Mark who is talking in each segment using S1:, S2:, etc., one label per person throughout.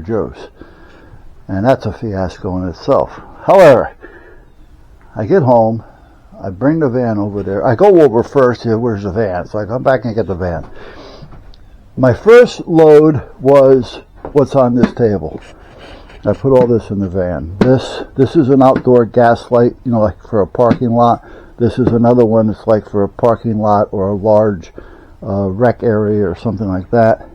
S1: Joe's. And that's a fiasco in itself. However, I get home, I bring the van over there. I go over first, where's the van? So I come back and get the van. My first load was what's on this table. I put all this in the van. This is an outdoor gas light, like for a parking lot. This is another one that's like for a parking lot or a large rec area or something like that.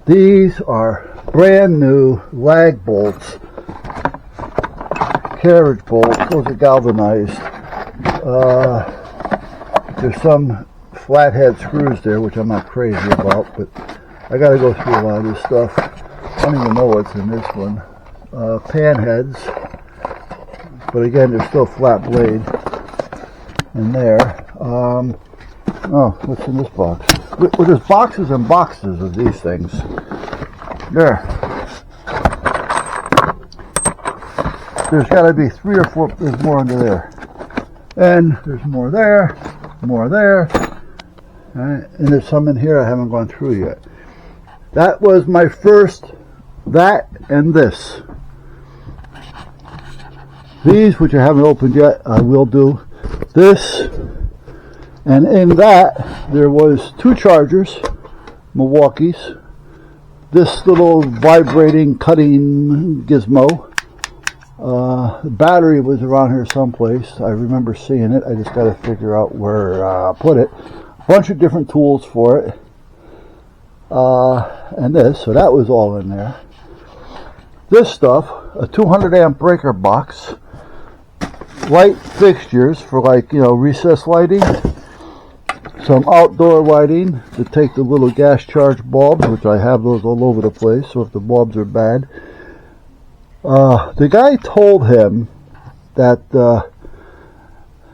S1: These are brand new lag bolts, carriage bolts. Those are galvanized. There's some flathead screws there, which I'm not crazy about, but I got to go through a lot of this stuff. I don't even know what's in this one. Pan heads, but again, there's still flat blade in there. Oh, what's in this box? Well, there's boxes and boxes of these things. There. There's got to be 3 or 4. There's more under there, and there's more there, more there, and there's some in here I haven't gone through yet. That was my first. That and this. These, which I haven't opened yet, I will do. This, and in that there was 2 chargers, Milwaukee's. This little vibrating cutting gizmo. The battery was around here someplace. I remember seeing it. I just got to figure out where I put it. A bunch of different tools for it. And this, so that was all in there. This stuff, a 200 amp breaker box, light fixtures for recess lighting, some outdoor lighting to take the little gas charge bulbs, which I have those all over the place, so if the bulbs are bad. The guy told him that,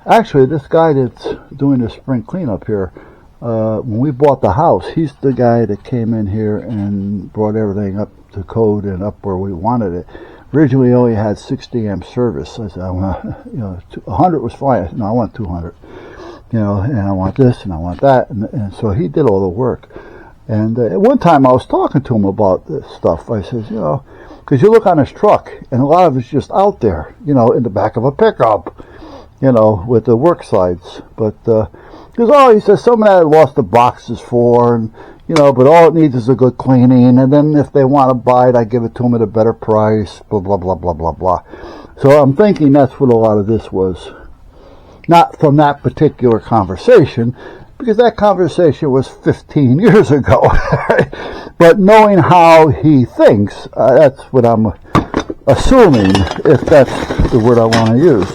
S1: actually this guy that's doing the spring cleanup here, when we bought the house, he's the guy that came in here and brought everything up to code and up where we wanted it. Originally, we only had 60 amp service. I said, I want, 100 was fine. No, I want 200. And I want this and I want that, and so he did all the work. And at one time, I was talking to him about this stuff. I says, because you look on his truck, and a lot of it's just out there, in the back of a pickup, with the work sites. But he says some of that I lost the boxes for, and but all it needs is a good cleaning, and then if they want to buy it, I give it to them at a better price, blah, blah, blah, blah, blah, blah. So I'm thinking that's what a lot of this was. Not from that particular conversation, because that conversation was 15 years ago. But knowing how he thinks, that's what I'm assuming, if that's the word I want to use.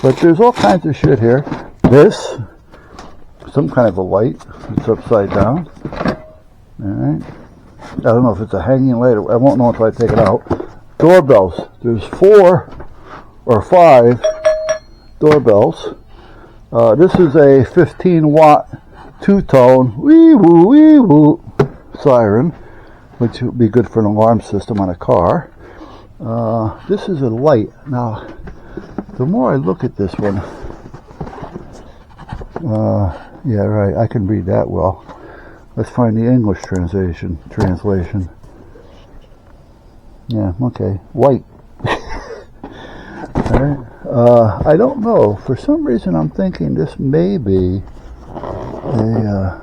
S1: But there's all kinds of shit here. This, some kind of a light. It's upside down. Alright. I don't know if it's a hanging light. I won't know until I take it out. Doorbells. There's 4 or 5 doorbells. This is a 15 watt 2-tone wee woo siren, which would be good for an alarm system on a car. This is a light. Now, the more I look at this one, yeah, right, I can read that well. Let's find the English translation. Yeah, okay, white. Alright. I don't know. For some reason, I'm thinking this may be a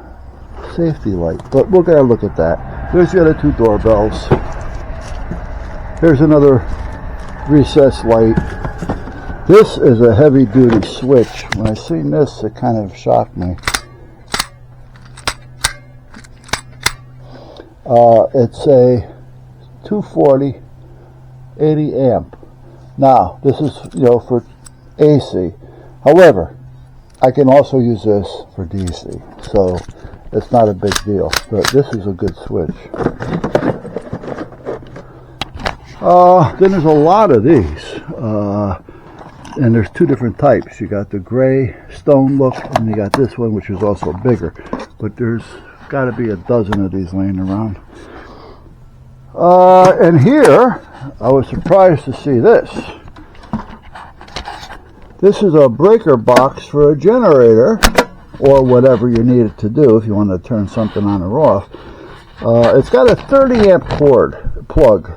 S1: safety light, but we're going to look at that. There's the other 2 doorbells. Here's another recessed light. This is a heavy-duty switch. When I seen this, it kind of shocked me. It's a 240 80 amp. Now, this is, for AC. However, I can also use this for DC, so it's not a big deal. But this is a good switch. Then there's a lot of these. And there's 2 different types. You got the gray stone look, and you got this one, which is also bigger. But there's got to be a dozen of these laying around. And here, I was surprised to see this. This is a breaker box for a generator, or whatever you need it to do if you want to turn something on or off. It's got a 30 amp cord plug.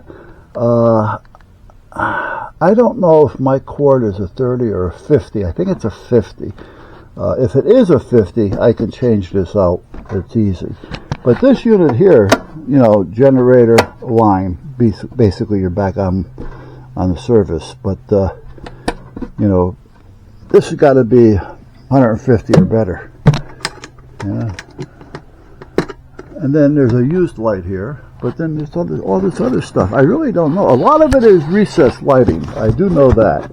S1: I don't know if my cord is a 30 or a 50. I think it's a 50. If it is a 50, I can change this out. It's easy. But this unit here, you know, generator line, basically you're back on the service. But, you know, this has got to be 150 or better. Yeah. And then there's a used light here. But then there's all this other stuff. I really don't know. A lot of it is recessed lighting. I do know that.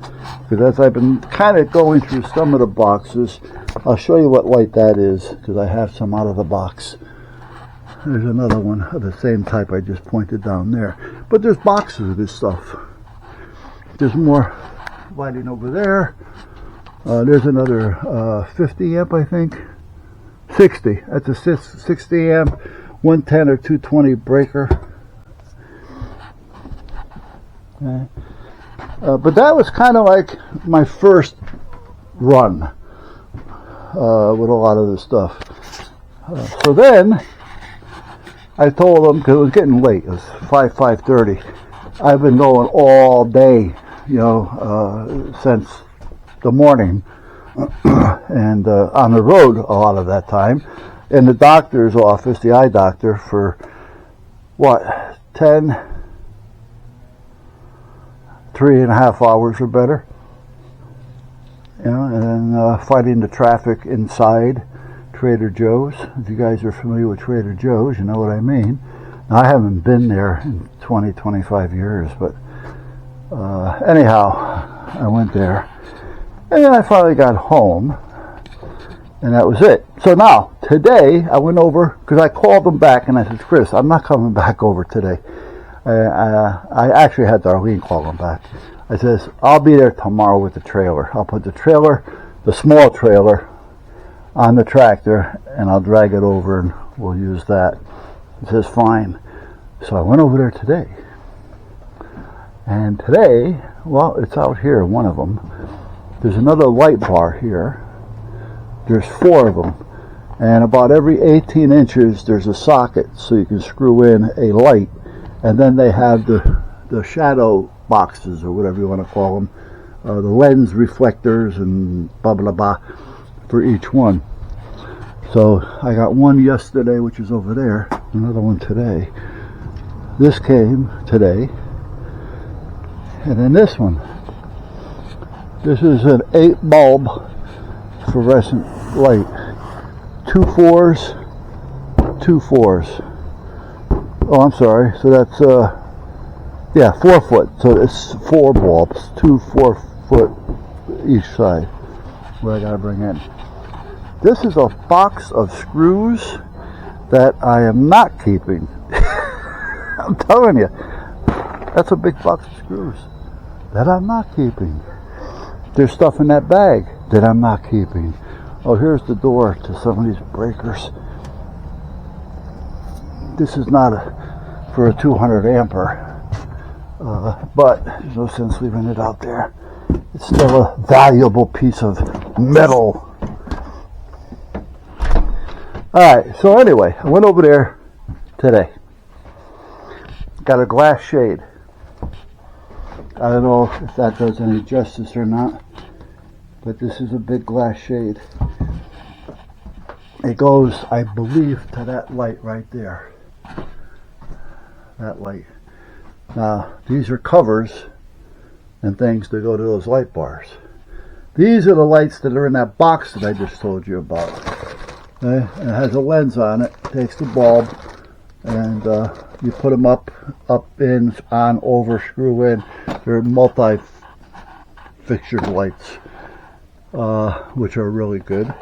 S1: Because as I've been kind of going through some of the boxes, I'll show you what light that is, because I have some out of the box. There's another one of the same type I just pointed down there. But there's boxes of this stuff. There's more lighting over there. There's another 50 amp, I think. 60. That's a 60 amp. 110 or 220 breaker. Okay. But that was kind of like my first run with a lot of this stuff. So then I told them, because it was getting late, it was 5:30. I've been going all day, you know, since the morning, and on the road a lot of that time. In the doctor's office, the eye doctor, for what, 3.5 hours or better, you know, and then fighting the traffic inside Trader Joe's. If you guys are familiar with Trader Joe's, you know what I mean. Now, I haven't been there in 25 years, but anyhow, I went there, and then I finally got home. And that was it. So now, today, I went over, because I called them back, and I said, Chris, I'm not coming back over today. I actually had Darlene call them back. I says, I'll be there tomorrow with the trailer. I'll put the trailer, the small trailer, on the tractor, and I'll drag it over, and we'll use that. He says, fine. So I went over there today. And today, well, it's out here, one of them. There's another light bar here. There's 4 of them, and about every 18 inches there's a socket so you can screw in a light, and then they have the shadow boxes, or whatever you want to call them, the lens reflectors and blah blah blah for each one. So I got one yesterday, which is over there, another one today. This came today, and then this one. This is an 8 bulb fluorescent light. 2 4s, 2 4s. Oh, I'm sorry. So that's 4 foot. So it's 4 bulbs, 2 4 foot each side. What I gotta bring in. This is a box of screws that I am not keeping. I'm telling you, that's a big box of screws that I'm not keeping. There's stuff in that bag that I'm not keeping. Oh, here's the door to some of these breakers. This is not for a 200 ampere, but there's no sense leaving it out there. It's still a valuable piece of metal. Alright, so anyway, I went over there today. Got a glass shade. I don't know if that does any justice or not, but this is a big glass shade. It goes, I believe, to that light right there. That light. Now, these are covers and things that go to those light bars. These are the lights that are in that box that I just told you about. Okay? And it has a lens on it. Takes the bulb, and you put them up, in, on, over, screw in. They're multi-fixture lights, which are really good.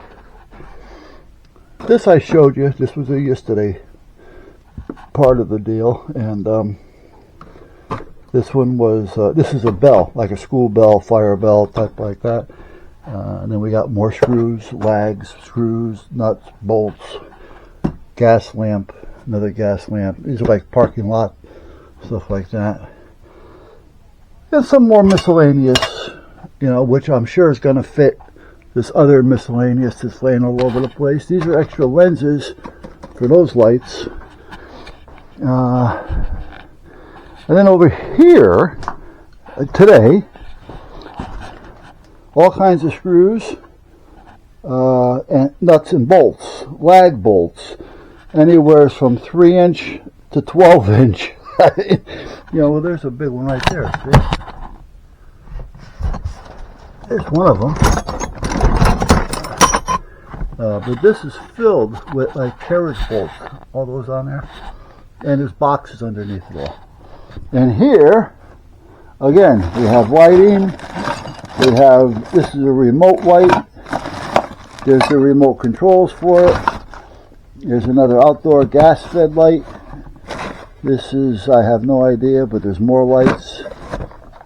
S1: This I showed you. This was a yesterday part of the deal, and this one was, this is a bell, like a school bell, fire bell, type like that. And then we got more screws, lags, screws, nuts, bolts, gas lamp, another gas lamp. These are like parking lot, stuff like that. And some more miscellaneous, you know, which I'm sure is going to fit this other miscellaneous that's laying all over the place. These are extra lenses for those lights. And then over here, today, all kinds of screws, and nuts and bolts, lag bolts, anywhere from 3-inch to 12-inch. Well, there's a big one right there. See? There's one of them. But this is filled with like carriage bolts, all those on there, and there's boxes underneath it all. And here, again, we have lighting. This is a remote light. There's the remote controls for it. There's another outdoor gas-fed light. This is, I have no idea, but there's more lights.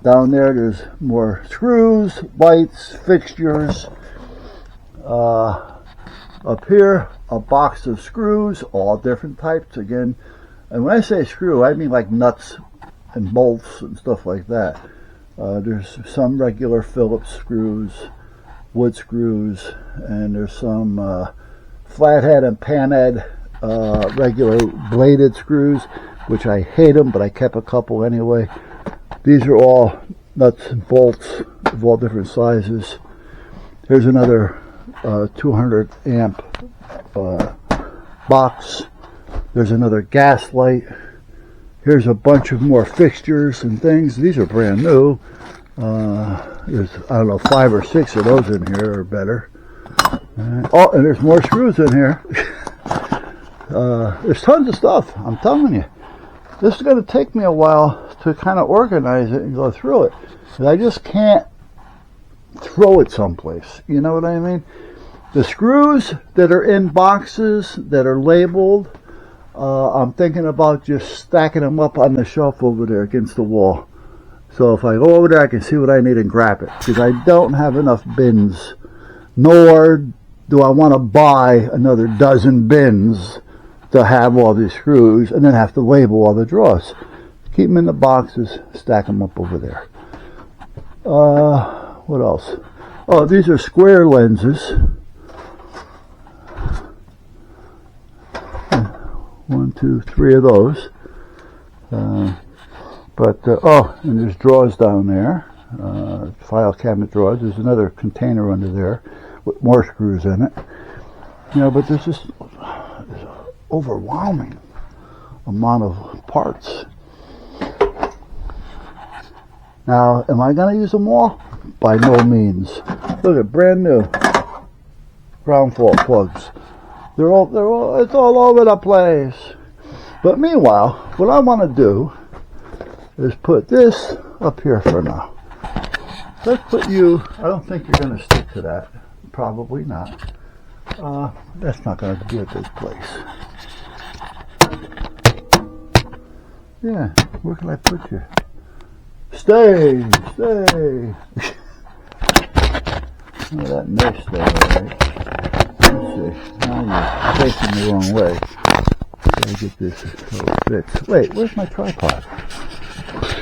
S1: Down there, there's more screws, lights, fixtures. Up here, a box of screws, all different types. Again, and when I say screw, I mean like nuts and bolts and stuff like that. There's some regular Phillips screws, wood screws, and there's some flathead and panhead regular bladed screws, which I hate them, but I kept a couple anyway. These are all nuts and bolts of all different sizes. Here's another 200 amp box. There's another gas light. Here's a bunch of more fixtures and things. These are brand new. There's, I don't know, 5 or 6 of those in here or better. Oh, and there's more screws in here. There's tons of stuff, I'm telling you. This is going to take me a while to kind of organize it and go through it. I just can't throw it someplace. You know what I mean? The screws that are in boxes that are labeled, I'm thinking about just stacking them up on the shelf over there against the wall. So if I go over there, I can see what I need and grab it. Because I don't have enough bins. Nor do I want to buy another dozen bins to have all these screws and then have to label all the drawers. Keep them in the boxes, stack them up over there. What else? Oh, these are square lenses. 1, 2, 3 of those. Oh, and there's drawers down there. File cabinet drawers. There's another container under there with more screws in it. But there's just an overwhelming amount of parts. Now, am I going to use them all? By no means. Look at brand new ground fault plugs. It's all over the place. But meanwhile, what I want to do is put this up here for now. Let's put you, I don't think you're going to stick to that. Probably not. That's not going to be a good place. Yeah, where can I put you? Stay! Oh, that may stay alright. Let's see. Now you're facing the wrong way. Gotta get this so it fits. Wait, where's my tripod?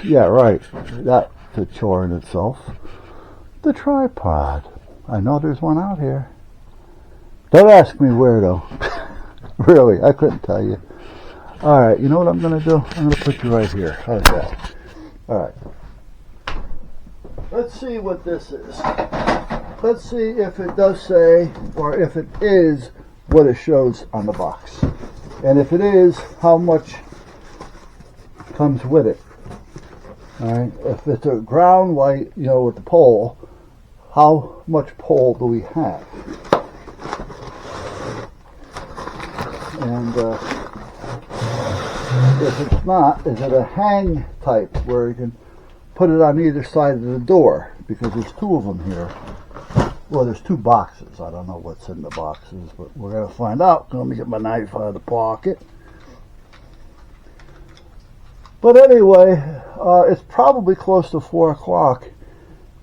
S1: Yeah, right. That's a chore in itself. The tripod. I know there's one out here. Don't ask me where though. Really, I couldn't tell you. Alright, you know what I'm going to do? I'm going to put you right here. How's that? Alright. Let's see what this is. Let's see if it does say, or if it is what it shows on the box. And if it is, how much comes with it. Alright, if it's a ground light, with the pole, how much pole do we have? And if it's not, is it a hang type where you can put it on either side of the door? Because there's 2 of them here. Well, there's 2 boxes. I don't know what's in the boxes, but we're going to find out. Let me get my knife out of the pocket. But anyway, it's probably close to 4 o'clock,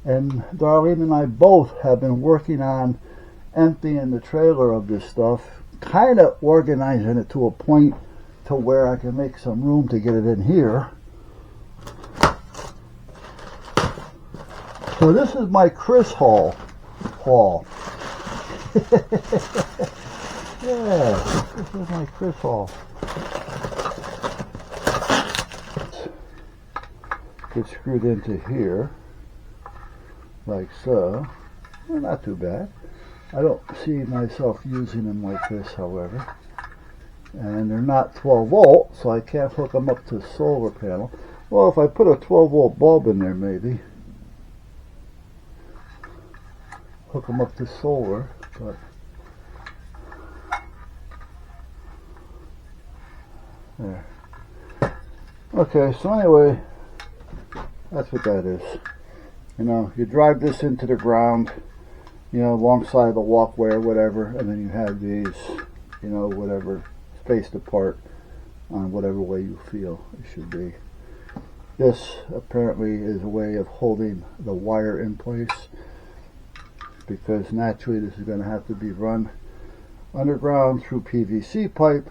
S1: and Darlene and I both have been working on emptying the trailer of this stuff, kind of organizing it to a point to where I can make some room to get it in here. So this is my Chris haul. Yeah, this is my Chris haul. get screwed into here, like so. Well, not too bad. I don't see myself using them like this, however. And they're not 12 volt, so I can't hook them up to the solar panel. Well, if I put a 12 volt bulb in there, maybe hook them up to solar, but there. Okay, so anyway, that's what that is. You know, you drive this into the ground, you know, alongside the walkway or whatever, and then you have these, you know, whatever, spaced apart on whatever way you feel it should be. This apparently is a way of holding the wire in place, because naturally this is going to have to be run underground through PVC pipe.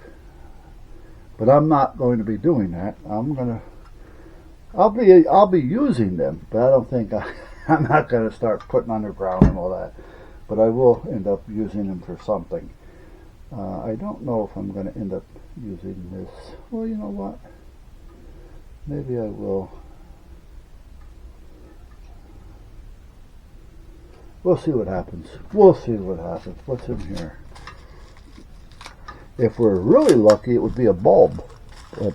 S1: But I'm not going to be doing that. I'll be using them, but I don't think I'm not going to start putting underground and all that. But I will end up using them for something. I don't know if I'm going to end up using this. Well, you know what? Maybe I will. We'll see what happens. We'll see what happens. What's in here? If we're really lucky, it would be a bulb. But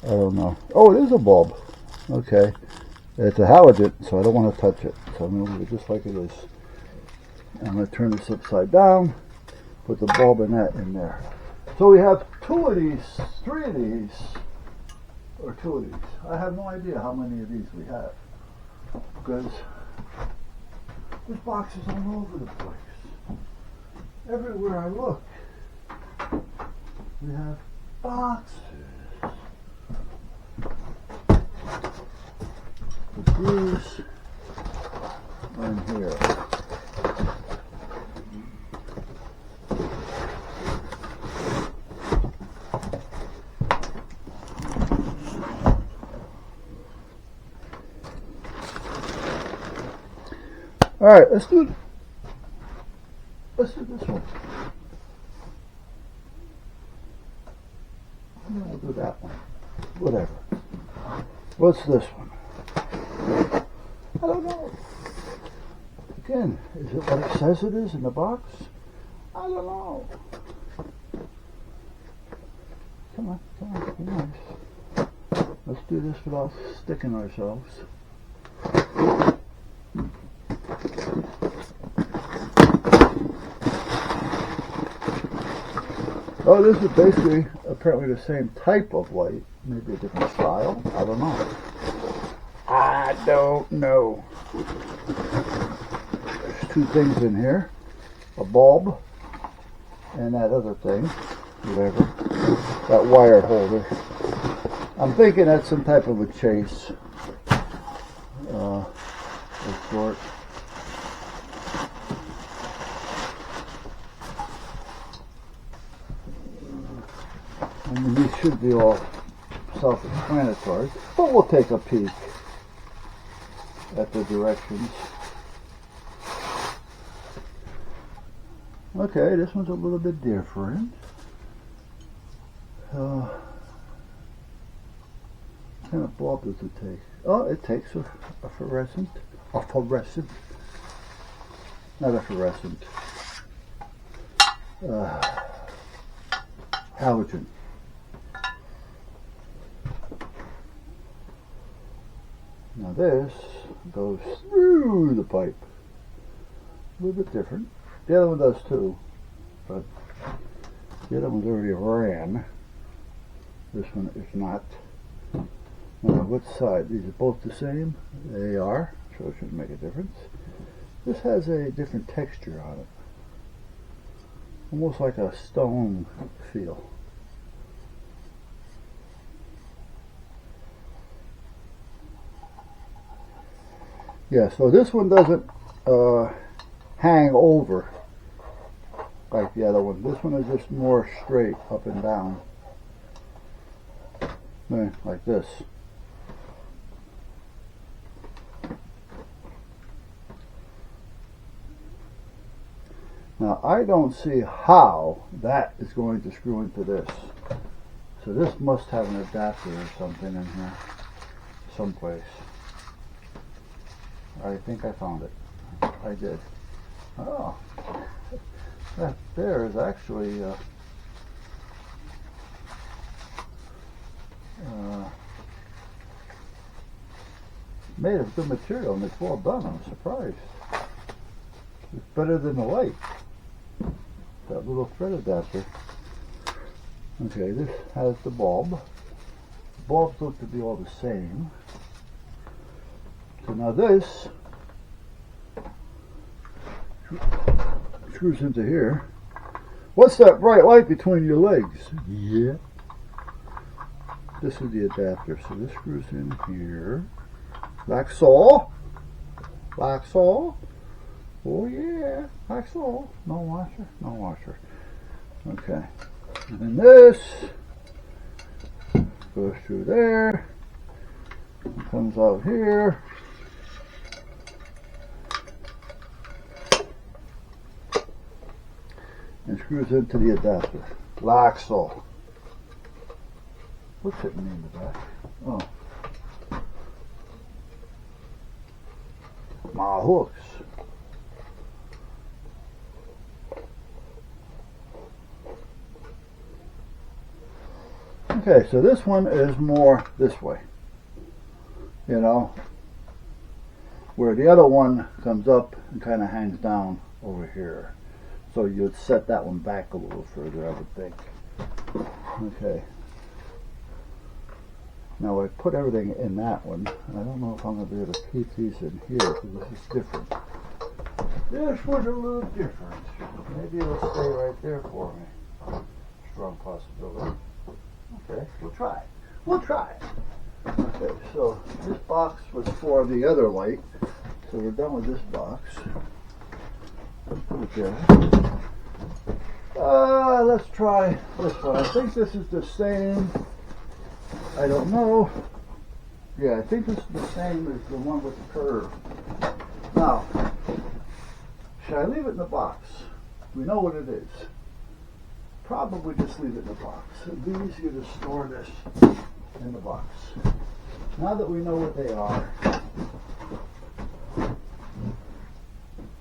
S1: I don't know. Oh, it is a bulb. Okay. It's a halogen, so I don't want to touch it. So I'm going to leave it just like it is. I'm going to turn this upside down, put the bulb in that in there. So we have 2 of these, 3 of these, or 2 of these. I have no idea how many of these we have, because there's boxes all over the place. Everywhere I look, we have boxes. But these are in here. All right, let's do this one. We'll do that one. Whatever. What's this one? I don't know. Again, is it what it says it is in the box? I don't know. Come on, be nice. Let's do this without sticking ourselves. Oh, this is basically apparently the same type of light, maybe a different style. I don't know. I don't know. There's 2 things in here, a bulb and that other thing, whatever, that wire holder. I'm thinking that's some type of a chase of sort. I mean, these should be all self-explanatory, but we'll take a peek at the directions. Okay, this one's a little bit different. What kind of bulb does it take? Oh, it takes a fluorescent. Not a fluorescent. Halogen. Now this goes through the pipe. A little bit different. The other one does too, but the other one's already ran. This one is not. Now which side? These are both the same. They are, so it shouldn't make a difference. This has a different texture on it. Almost like a stone feel. Yeah, so this one doesn't hang over like the other one. This one is just more straight up and down. Like this. Now I don't see how that is going to screw into this. So this must have an adapter or something in here. someplace. I think I found it. I did. Oh, that there is actually made of good material, and it's well done. I'm surprised. It's better than the light. That little thread adapter. Okay, this has the bulb. The bulbs look to be all the same. So now this screws into here. What's that bright light between your legs? Yeah. This is the adapter. So this screws in here. Like so. Like so. Oh yeah. Like so. No washer. No washer. Okay. And then this goes through there. Comes out here. And screws into the adapter. Like so. What's hitting me in the back? Oh. My hooks. Okay, so this one is more this way. You know, where the other one comes up and kind of hangs down over here. So you'd set that one back a little further, I would think. Okay. Now I put everything in that one, and I don't know if I'm going to be able to keep these in here because this is different. This one's a little different. Maybe it'll stay right there for me. Strong possibility. Okay, we'll try. We'll try. Okay, so this box was for the other light. So we're done with this box. Put it there. Let's try this one. I think this is the same. I don't know. Yeah, I think this is the same as the one with the curve. Now, should I leave it in the box? We know what it is. Probably just leave it in the box. It'd be easier to store this in the box. Now that we know what they are,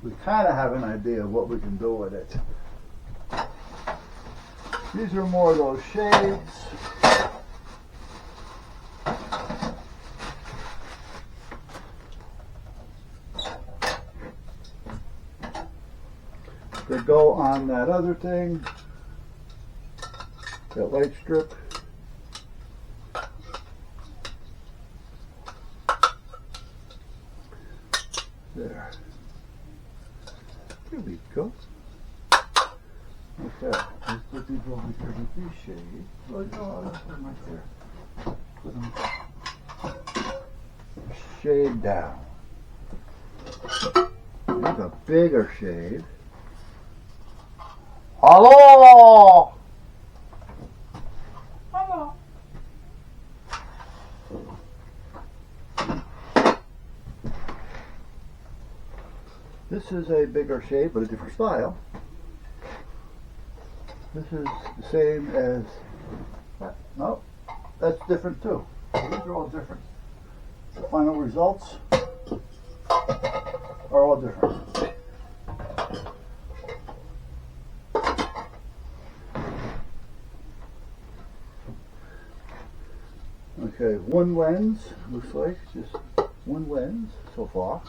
S1: we kind of have an idea of what we can do with it. These are more of those shades. They go on that other thing, that light strip. There. Here we go. Okay, let's put these over here with these shades. Well, no, let's put them right there. Put them shade down. Here's a bigger shade. Hello! Hello. This is a bigger shade, but a different style. This is the same as that. No, that's different too. These are all different. The final results are all different. Okay, one lens, looks like, just one lens so far.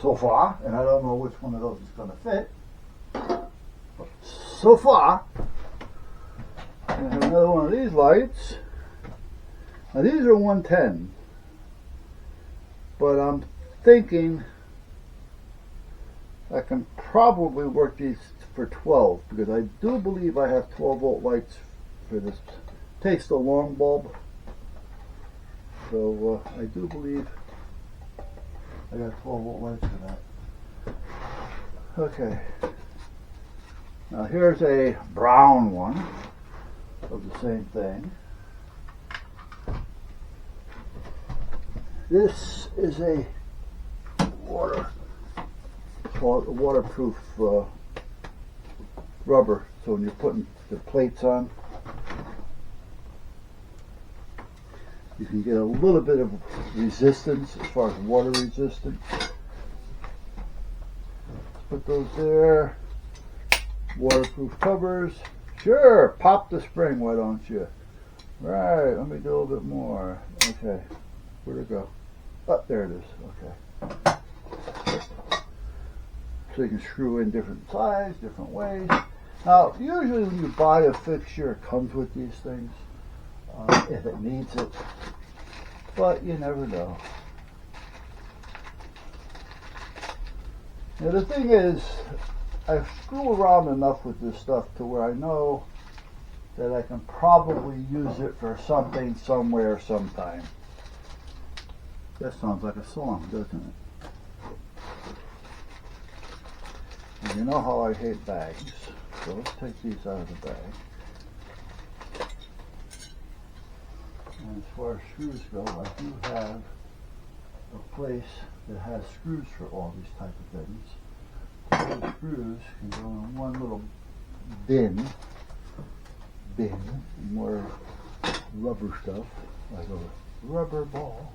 S1: So far, and I don't know which one of those is going to fit. But so far, I have another one of these lights. Now these are 110, but I'm thinking I can probably work these for 12 because I do believe I have 12 volt lights for this. Takes the long bulb. So I do believe I got 12 volt lights for that. Okay. Now here's a brown one of the same thing. This is a waterproof rubber. So when you're putting the plates on, You can get a little bit of resistance as far as water resistance. Let's put those there. Waterproof covers. Sure, pop the spring, why don't you? Right, let me do a little bit more. Okay, where'd it go? Oh, there it is. Okay. So you can screw in different sizes, different ways. Now, usually when you buy a fixture, it comes with these things, if it needs it. But you never know. Now, the thing is, I screw around enough with this stuff to where I know that I can probably use it for something, somewhere, sometime. That sounds like a song, doesn't it? And you know how I hate bags. So let's take these out of the bag. And as far as screws go, I do have a place that has screws for all these type of things. Those screws can go in one little bin, more rubber stuff, like a rubber ball.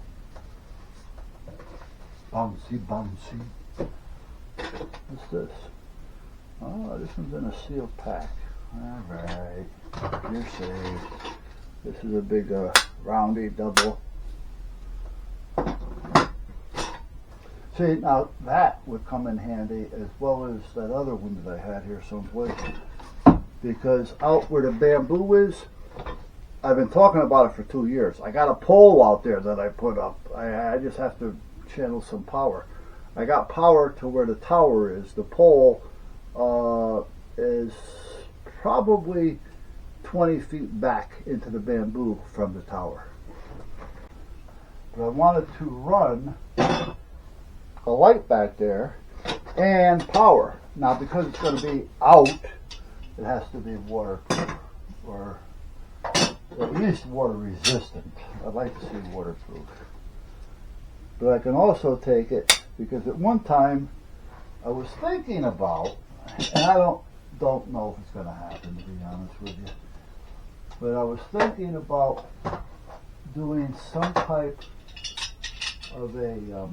S1: Bouncy, bouncy. What's this? Oh, this one's in a sealed pack. Alright, you're safe. This is a big roundy double. See, now that would come in handy as well as that other one that I had here someplace. Because out where the bamboo is, I've been talking about it for 2 years. I got a pole out there that I put up. I just have to channel some power. I got power to where the tower is. The pole is probably 20 feet back into the bamboo from the tower. But I wanted to run a light back there and power. Now, because it's going to be out, it has to be waterproof, or at least water resistant. I'd like to see waterproof. But I can also take it, because at one time I was thinking about, and I don't know if it's going to happen, to be honest with you, but I was thinking about doing some type of a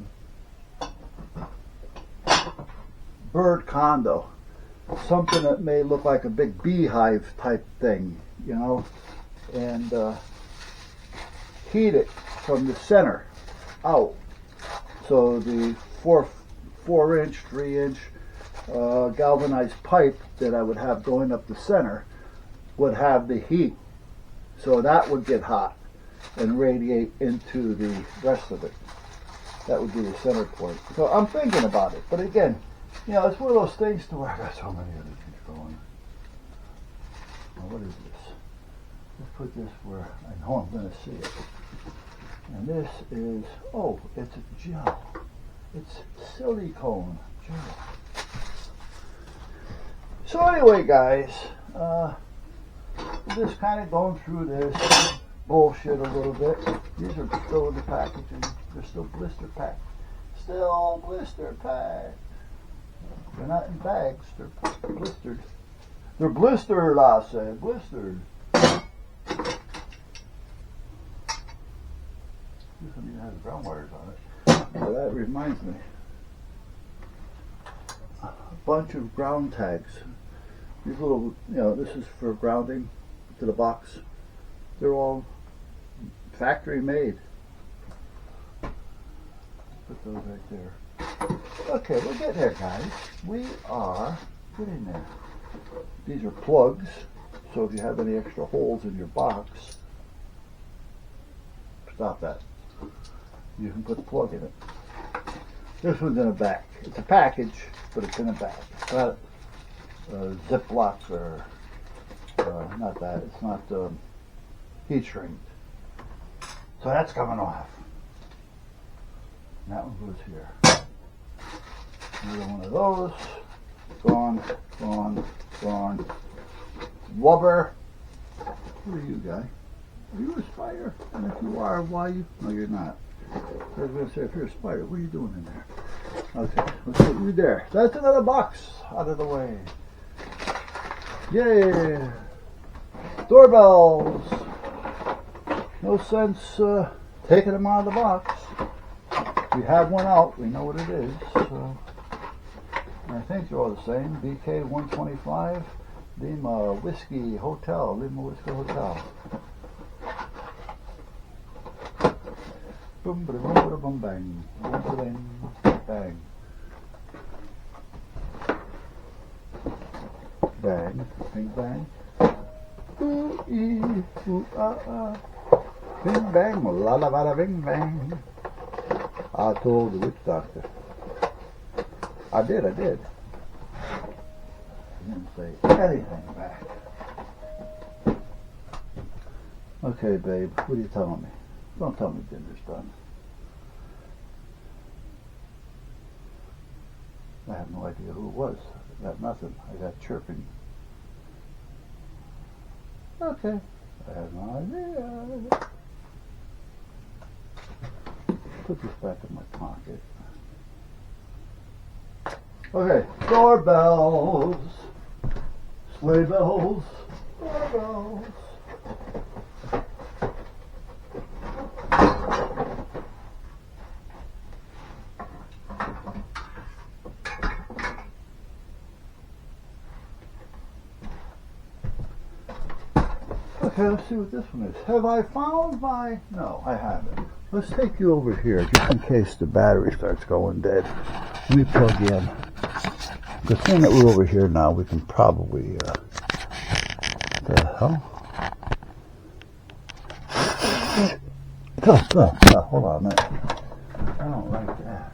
S1: bird condo, something that may look like a big beehive type thing, you know, and heat it from the center out. So the 4-inch, 3-inch galvanized pipe that I would have going up the center would have the heat. So that would get hot and radiate into the rest of it. That would be the center point. So I'm thinking about it. But again, you know, it's one of those things to where I got so many other things going. Now, what is this? Let's put this where I know I'm going to see it. And this is, oh, it's a gel. It's silicone gel. So anyway, guys, just kind of going through this bullshit a little bit. These are still in the packaging. They're still blister packed. Still blister packed. They're not in bags. They're blistered. They're blistered, I say. Blistered. This one even has ground wires on it. So that reminds me. A bunch of ground tags. These little, you know, this is for grounding to the box. They're all factory made. Put those right there. Okay, we're getting there, guys. We are getting there. These are plugs, so if you have any extra holes in your box, stop that. You can put a plug in it. This one's in a bag. It's a package, but it's in a bag. It's not a Ziploc or not that. It's not heat shrink. So that's coming off. And that one goes here. Another one of those. Gone, gone, gone. Wubber. Who are you, guy? Are you a spider? And if you are, why you? No, you're not. I was going to say, if you're a spider, what are you doing in there? Okay, let's put you there. That's another box out of the way. Yay! Doorbells. no sense taking them out of the box. We have one out, we know what it is. So I think they're all the same. BK 125, Lima Whiskey Hotel, Lima Whiskey Hotel. Boom, ba boom, ba boom, bang, boom, ba bang, bang, bang, bing, bang. Ooh, ee, ooh, bing, bang, la la bada, bing, bang. I told the witch doctor. I did. I didn't say anything back. Okay, babe, what are you telling me? Don't tell me dinner's done. I have no idea who it was. I got nothing. I got chirping. Okay. I have no idea. Put this back in my pocket. Okay, doorbells, sleigh bells, doorbells. Okay, let's see what this one is. Have I found my... No, I haven't. Let's take you over here, just in case the battery starts going dead. Let me plug in. The thing that we're over here now, we can probably... the hell? Hold on a minute. I don't like that.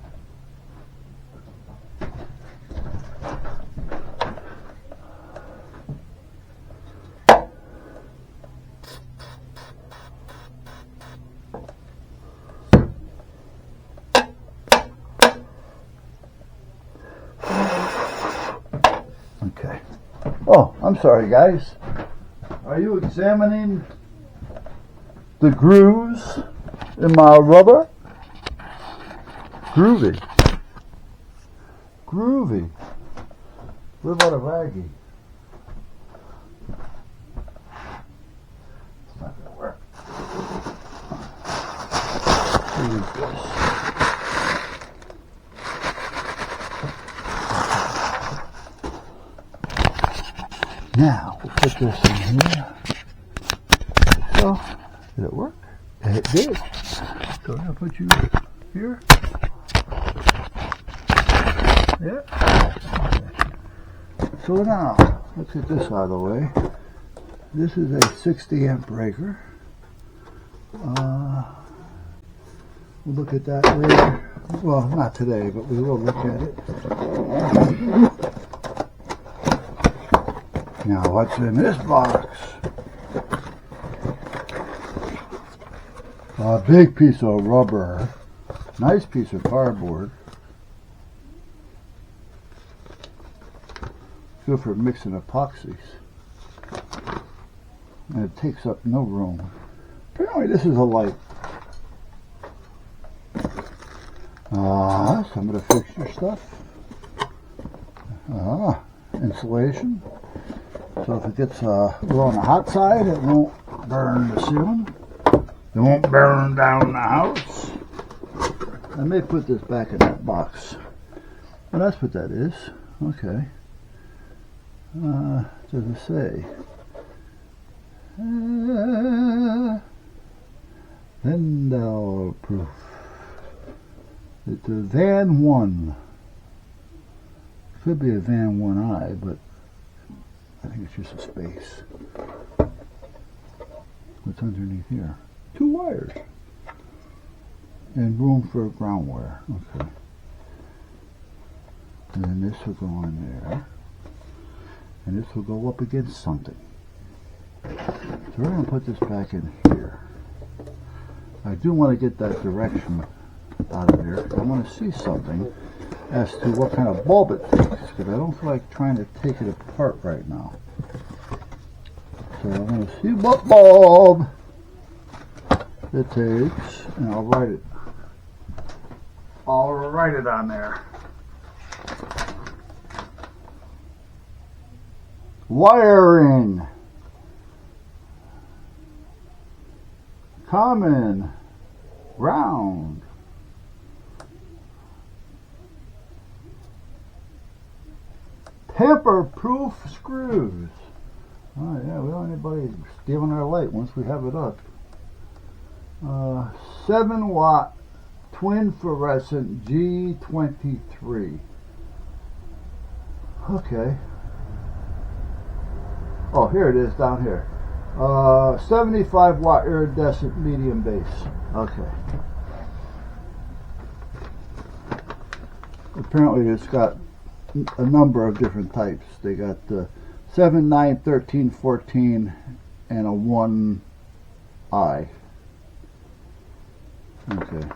S1: Okay. Oh, I'm sorry, guys. Are you examining the grooves in my rubber? Groovy. Groovy. What about a raggy? It's not going to work. Use this. Now, we'll put this in here. So, did it work? It did. So I'm going to put you here. Yeah. Okay. So now, let's get this out of the way. This is a 60 amp breaker. We'll look at that later. Well, not today, but we will look at it. Now, what's in this box? A big piece of rubber. Nice piece of cardboard. Good for mixing epoxies. And it takes up no room. Apparently this is a light. Some of the fixture stuff. Insulation. So if it gets a little on the hot side, it won't burn the ceiling. It won't burn down the house. I may put this back in that box. Well, that's what that is. Okay. Does it say? Vendel proof. It's a Van 1. Could be a Van 1i, but I think it's just a space. What's underneath here? 2 wires. And room for ground wire. Okay. And then this will go in there. And this will go up against something. So we're going to put this back in here. I do want to get that direction out of there. I want to see something as to what kind of bulb it takes, because I don't feel like trying to take it apart right now. So I'm going to see what bulb it takes, and I'll write it. I'll write it on there. Wiring. Common. Round. Tamper-proof screws. Oh yeah, we don't want anybody stealing our light once we have it up. 7-watt twin fluorescent G23. Okay. Oh, here it is down here. 75-watt iridescent medium base. Okay. Apparently it's got a number of different types. They got the 7, 9, 13, 14, and a 1i. Okay.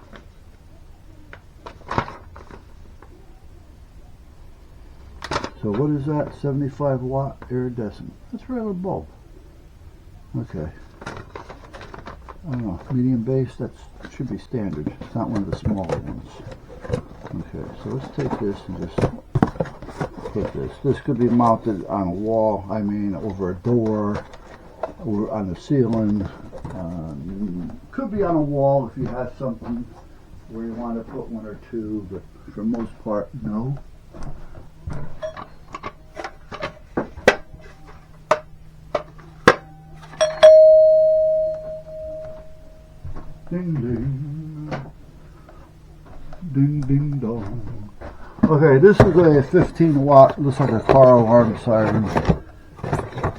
S1: So what is that? 75-watt iridescent. That's a regular bulb. Okay. I don't know. Medium base, that should be standard. It's not one of the smaller ones. Okay, so let's take this and just put this. This could be mounted on a wall, I mean over a door, or on the ceiling. Could be on a wall if you have something where you want to put one or two, but for the most part, no. Ding ding. Ding ding dong. Okay, this is a 15-watt, looks like a car alarm siren.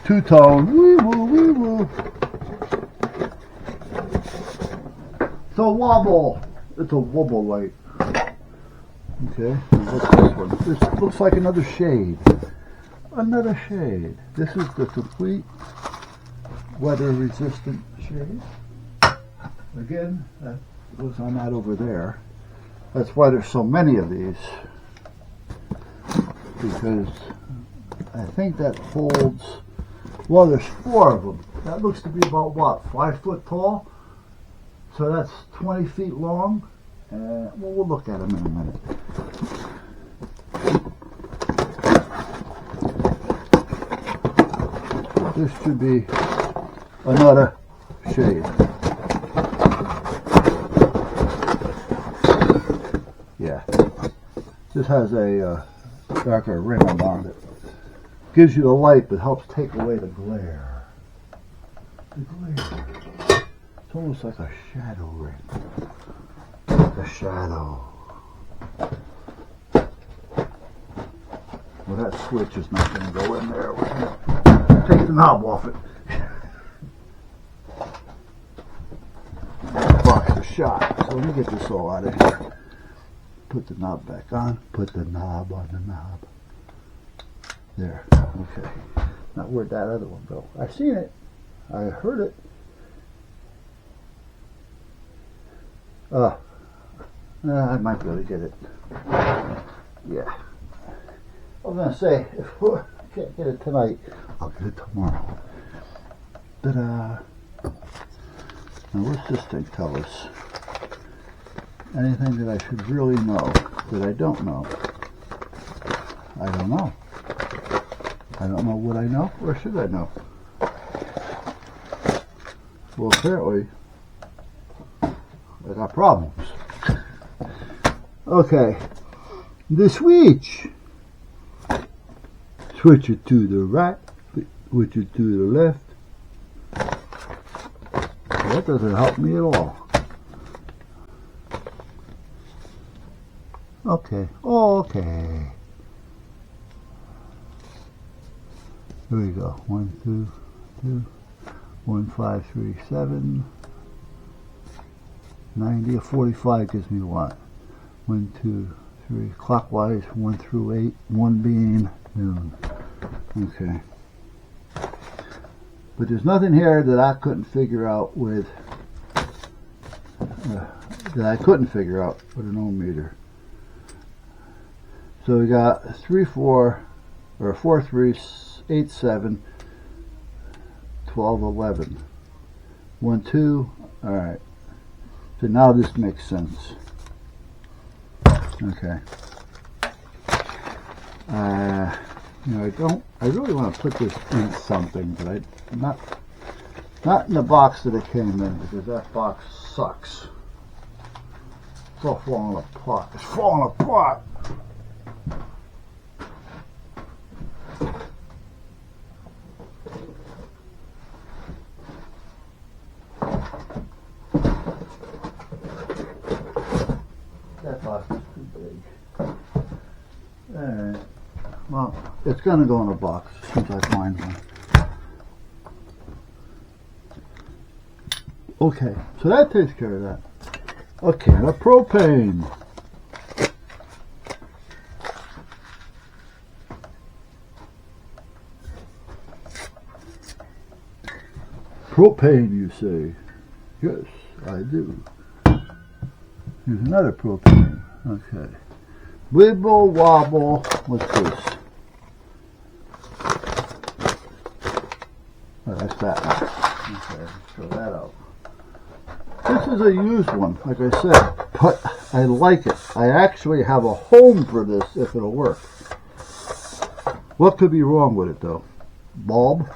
S1: Two-tone. Wee woo, wee woo. It's a wobble. It's a wobble light. Okay, what's this one? This looks like another shade. Another shade. This is the complete weather-resistant shade. Again, that goes on that over there. That's why there's so many of these. Because I think that holds, well, there's 4 of them. That looks to be about what, 5 foot tall? So that's 20 feet long. Well, we'll look at them in a minute. This should be another shade. Yeah. This has a darker rim around it. Gives you the light, but helps take away the glare. The glare. It's almost like a shadow ring. Like a shadow. Well, that switch is not going to go in there. We're going to take the knob off it. Box the shot. So let me get this all out of here. Put the knob back on. Put the knob on the knob. There. Okay. Now where'd that other one go? I seen it. I heard it. I might be able to get it. Yeah. I was going to say, if I can't get it tonight, I'll get it tomorrow. Ta-da. Now what's this thing tell us? Anything that I should really know that I don't know? I don't know. I don't know what I know, or should I know? Well, apparently, I got problems. Okay, the switch. Switch it to the right, switch it to the left. That doesn't help me at all. Okay, okay. Here we go. 1, 2, 2, 1, 5, 3, 7, 90, 45 gives me what? 1, 2, 3, clockwise, 1 through 8, 1 being noon. Okay. But there's nothing here that I couldn't figure out with, an ohm meter. So we got 3, 4, or 4, 3, 8, 7, 12, 11. 1, 2, alright. So now this makes sense. Okay. You know, I really want to put this in something, but I'm Not in the box that it came in, because that box sucks. It's all falling apart. It's falling apart. That box is too big. Alright. Well, it's going to go in a box as soon as I find one. Okay, so that takes care of that. A can of propane. Propane, you say? Yes, I do. Here's another propane. Okay. Wibble wobble. What's this? Oh, that's that one. Okay, let's throw that out. This is a used one, like I said, but I like it. I actually have a home for this if it'll work. What could be wrong with it though? Bulb?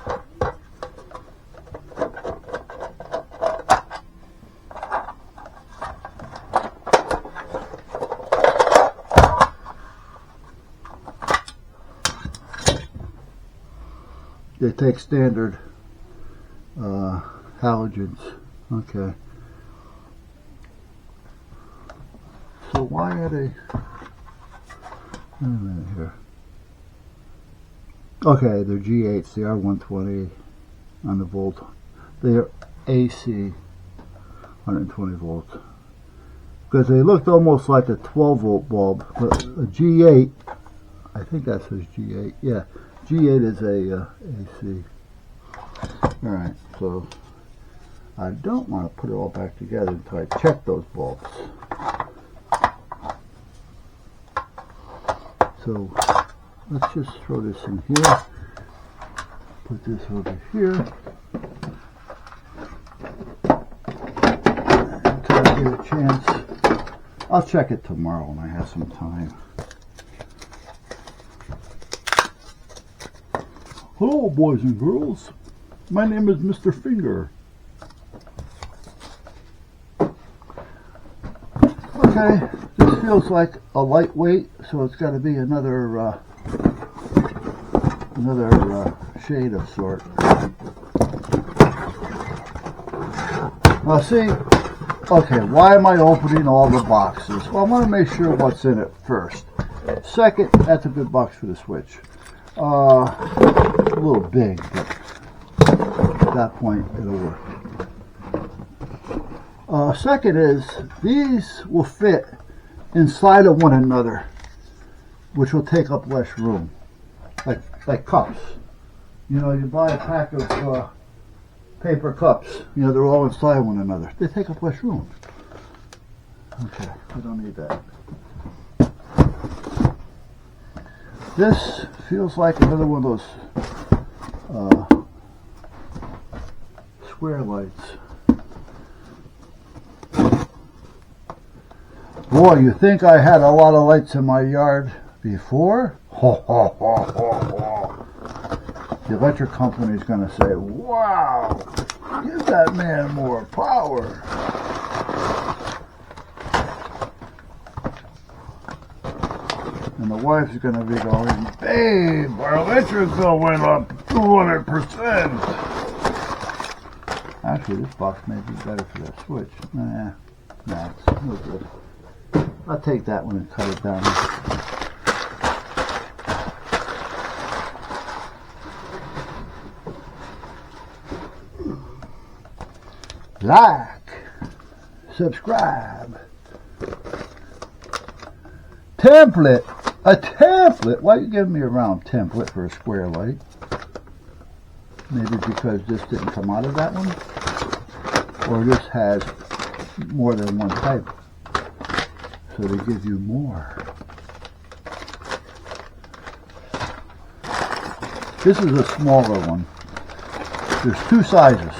S1: They take standard halogens. Okay. So why are they? Wait a minute here. Okay, they're G8s. They are 120 on the volt. They are AC 120 volts. Because they looked almost like a 12 volt bulb, but a G8. I think that says G8. Yeah, G8 is a AC. All right, so I don't want to put it all back together until I check those bulbs. So let's just throw this in here, put this over here, until I get a chance. I'll check it tomorrow when I have some time. Hello, boys and girls. My name is Mr. Finger. Okay, this feels like a lightweight, so it's got to be another shade of sort. Now see, okay, why am I opening all the boxes? Well, I want to make sure what's in it first. Second, that's a good box for the Switch. A little big, but at that point it'll work. Second is, these will fit inside of one another, which will take up less room, like cups. You know, you buy a pack of paper cups, you know, they're all inside one another. They take up less room. Okay, we don't need that. This feels like another one of those square lights. Boy, you think I had a lot of lights in my yard before? Ho, ho, ho, ho, ho. The electric company is going to say, wow, give that man more power. And the wife's going to be going, babe, our electric bill went up 200%. Actually, this box may be better for that Switch. Nah, it's no good. I'll take that one and cut it down. Like, subscribe. Template. A template? Why are you giving me a round template for a square light? Maybe because this didn't come out of that one? Or this has more than one type. So they give you more. This is a smaller one. There's two sizes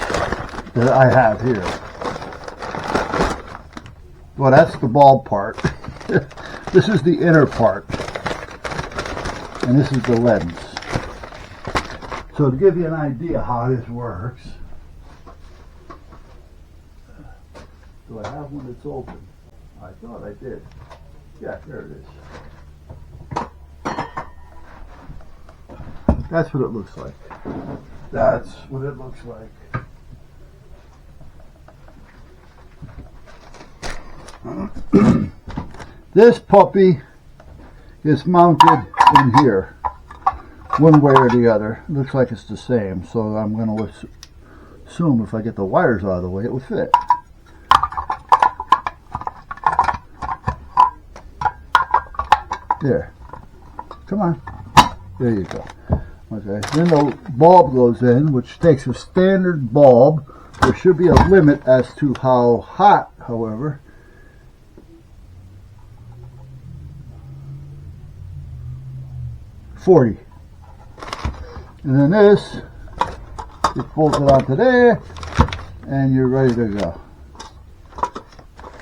S1: that I have here. Well, that's the bulb part. This is the inner part. And this is the lens. So to give you an idea how this works, Do I have one that's open? I thought I did. Yeah, there it is. That's what it looks like. That's what it looks like. This puppy is mounted in here, one way or the other. It looks like it's the same, so I'm going to assume if I get the wires out of the way, it will fit. There. Come on. There you go. Okay. Then the bulb goes in, which takes a standard bulb. There should be a limit as to how hot, however. $40. And then this, you bolt it onto there, and you're ready to go.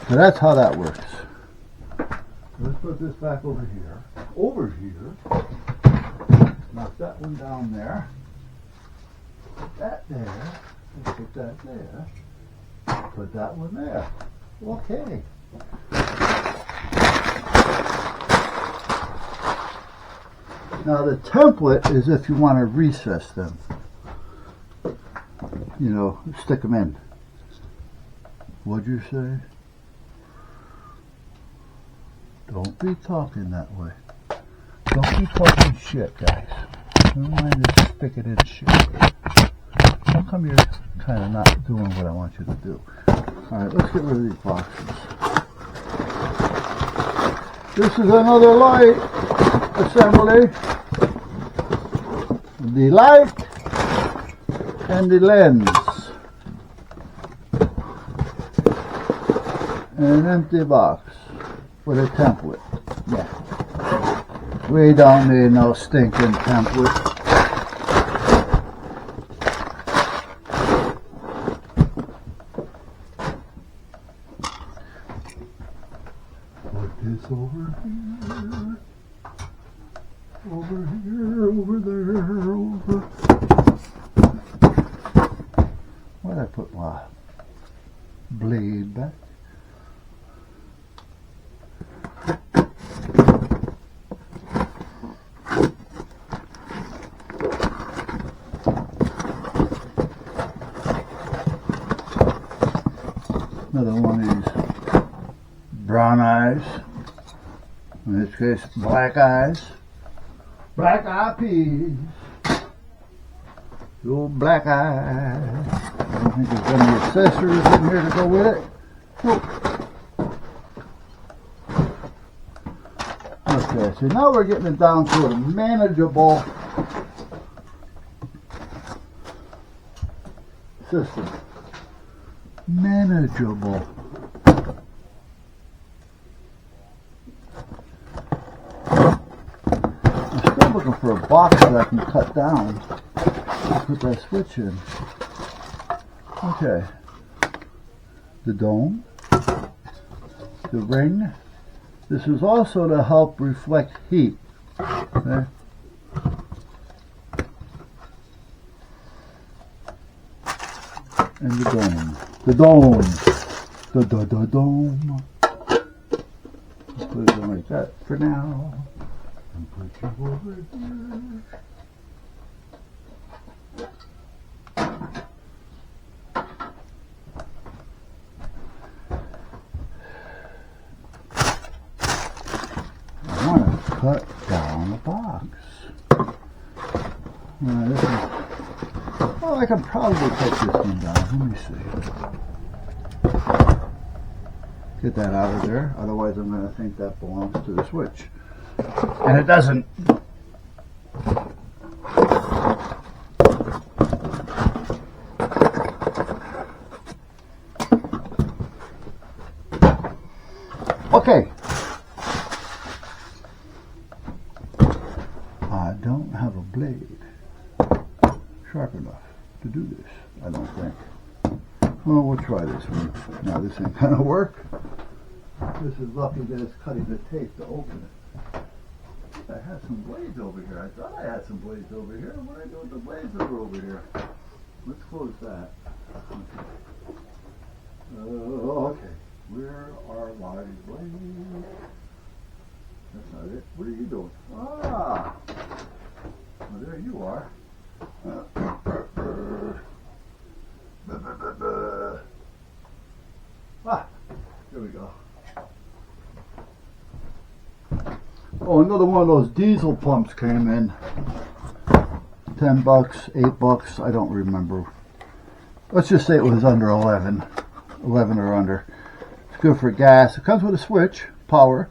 S1: So that's how that works. Let's put this back over here. Over here. Knock that one down there. Put that there. And put that there. Put that one there. Okay. Now the template is if you want to recess them. You know, stick them in. What'd you say? Don't be talking that way. Don't be talking shit, guys. Don't mind this sticking in shit. How come you're kind of not doing what I want you to do? Alright, let's get rid of these boxes. This is another light assembly. The light and the lens. And an empty box with a template. Yeah. We don't need no stinking template. Put this over here. Over here, over there, over. Where did I put my blade back? Another one of these brown eyes. In this case, black eyes. Black eyed peas. The old black eye. I don't think there's any accessories in here to go with it. Nope. Okay, so now we're getting it down to a manageable system. Manageable. Looking for a box that I can cut down and put that switch in. Okay. The dome. The ring. This is also to help reflect heat. Okay. And the dome. The dome. The dome. Let's put it on like that for now. Put you over here. I want to cut down a box. This is, well, I can probably cut this one down. Let me see. Get that out of there. Otherwise, I'm going to think that belongs to the switch. And it doesn't. Okay. I don't have a blade sharp enough to do this, I don't think. Well, we'll try this one. Now, this ain't gonna work. This is lucky that it's cutting the tape to open it. I had some blades over here. I thought I had some blades over here. What did I do with the blades that were over here? Let's close that. Okay. Okay. Where are my blades? That's not it. What are you doing? Ah! Well, there you are. Ah! There we go. Oh, another one of those diesel pumps came in. $10, $8, I don't remember. Let's just say it was under 11 or under. It's good for gas. It comes with a switch, power,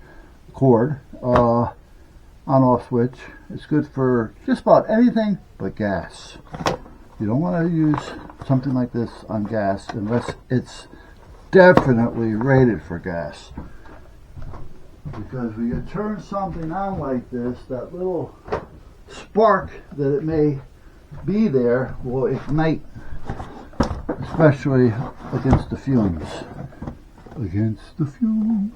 S1: cord, on-off switch. It's good for just about anything but gas. You don't want to use something like this on gas unless it's definitely rated for gas. Because when you turn something on like this, that little spark that it may be there will ignite, especially against the fumes. Against the fumes.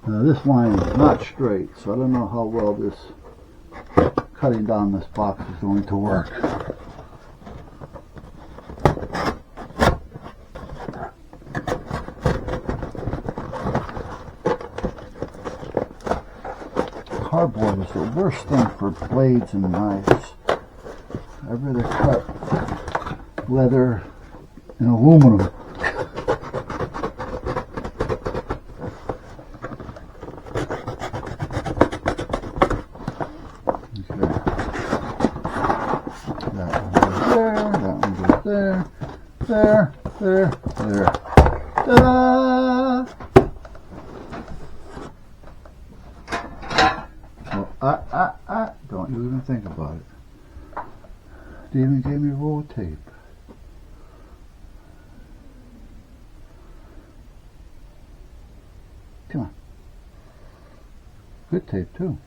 S1: Now this line is not straight, so I don't know how well this cutting down this box is going to work. Cardboard is the worst thing for blades and knives. I'd rather cut leather and aluminum. There. Ta-da! Oh, don't you even think about it. They even gave me a roll of tape. Come on. Good tape, too.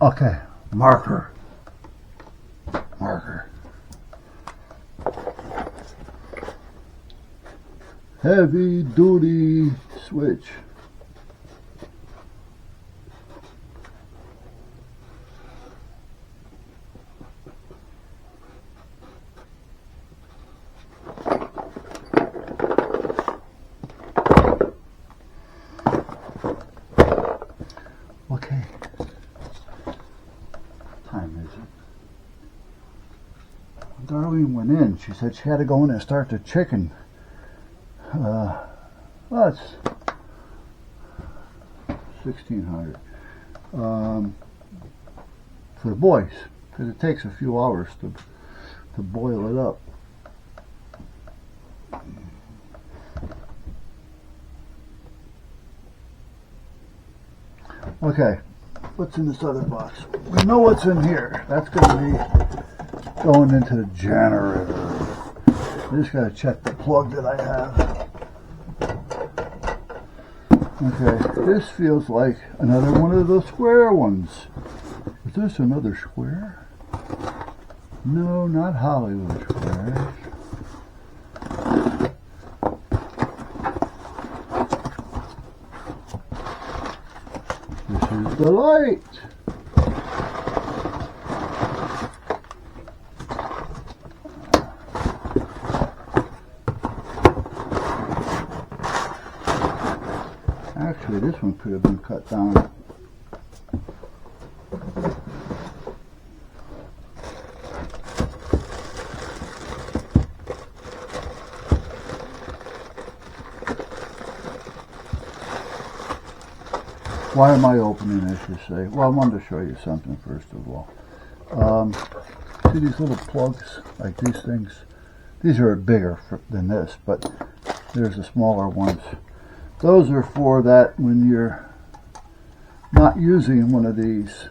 S1: Okay, marker. Heavy duty switch. Okay. Time is it? Darlene went in. She said she had to go in and start the chicken. Well, it's 1600 for the boys, because it takes a few hours to boil it up. Okay, what's in this other box? We know what's in here. That's going to be going into the generator. I just got to check the plug that I have. Okay, this feels like another one of those square ones. Is this another square? No, not Hollywood squares. This is the light. Actually, this one could have been cut down. Why am I opening this, you say? Well, I wanted to show you something first of all. See these little plugs, like these things? These are bigger than this, but there's the smaller ones. Those are for that when you're not using one of these,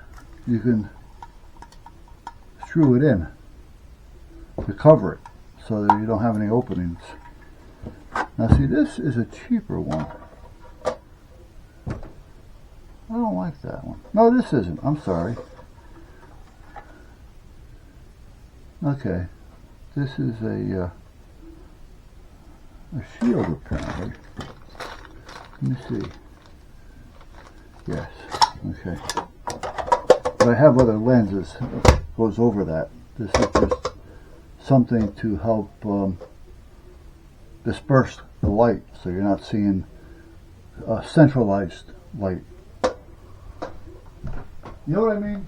S1: you can screw it in to cover it so that you don't have any openings. Now see, this is a cheaper one. don't like that one. No, this isn't. I'm sorry. Okay. This is a shield, apparently. Let me see. Yes. Okay. But I have other lenses that goes over that. This is just something to help disperse the light, so you're not seeing centralized light. You know what I mean?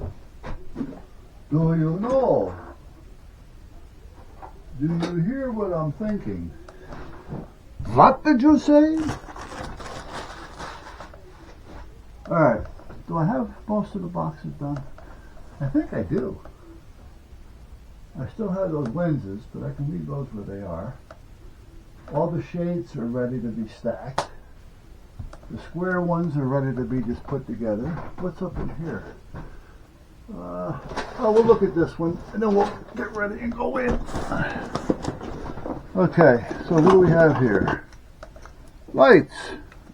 S1: Do you know? Do you hear what I'm thinking? What did you say? Alright, do I have most of the boxes done? I think I do. I still have those lenses, but I can leave those where they are. All the shades are ready to be stacked. The square ones are ready to be just put together. What's up in here? We'll look at this one, and then we'll get ready and go in. Okay, so what do we have here? Lights,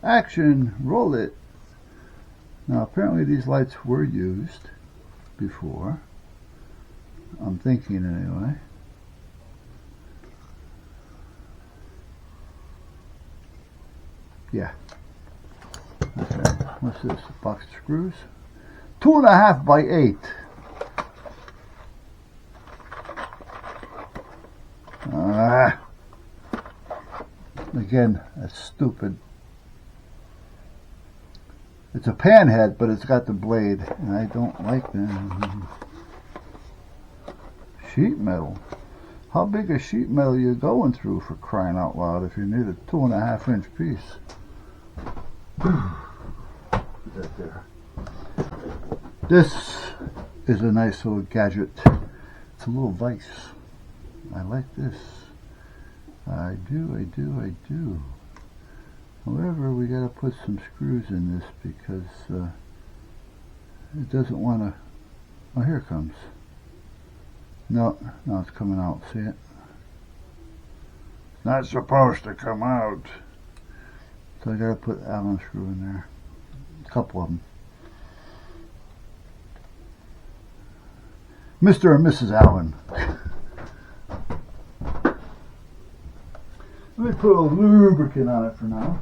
S1: action, roll it. Now apparently these lights were used before. I'm thinking anyway. Yeah. Okay, what's this? A box of screws? 2.5 by 8. Again, that's stupid. It's a pan head, but it's got the blade, and I don't like that. Sheet metal. How big a sheet metal are you going through, for crying out loud, if you need a 2.5-inch piece? Put that there. This is a nice little gadget. It's a little vise. I like this. I do. However, we gotta put some screws in this because it doesn't want to. Oh, here it comes. No, it's coming out. See it? It's not supposed to come out. So I gotta put Allen screw in there. A couple of them. Mr. and Mrs. Allen. Let me put a lubricant on it for now.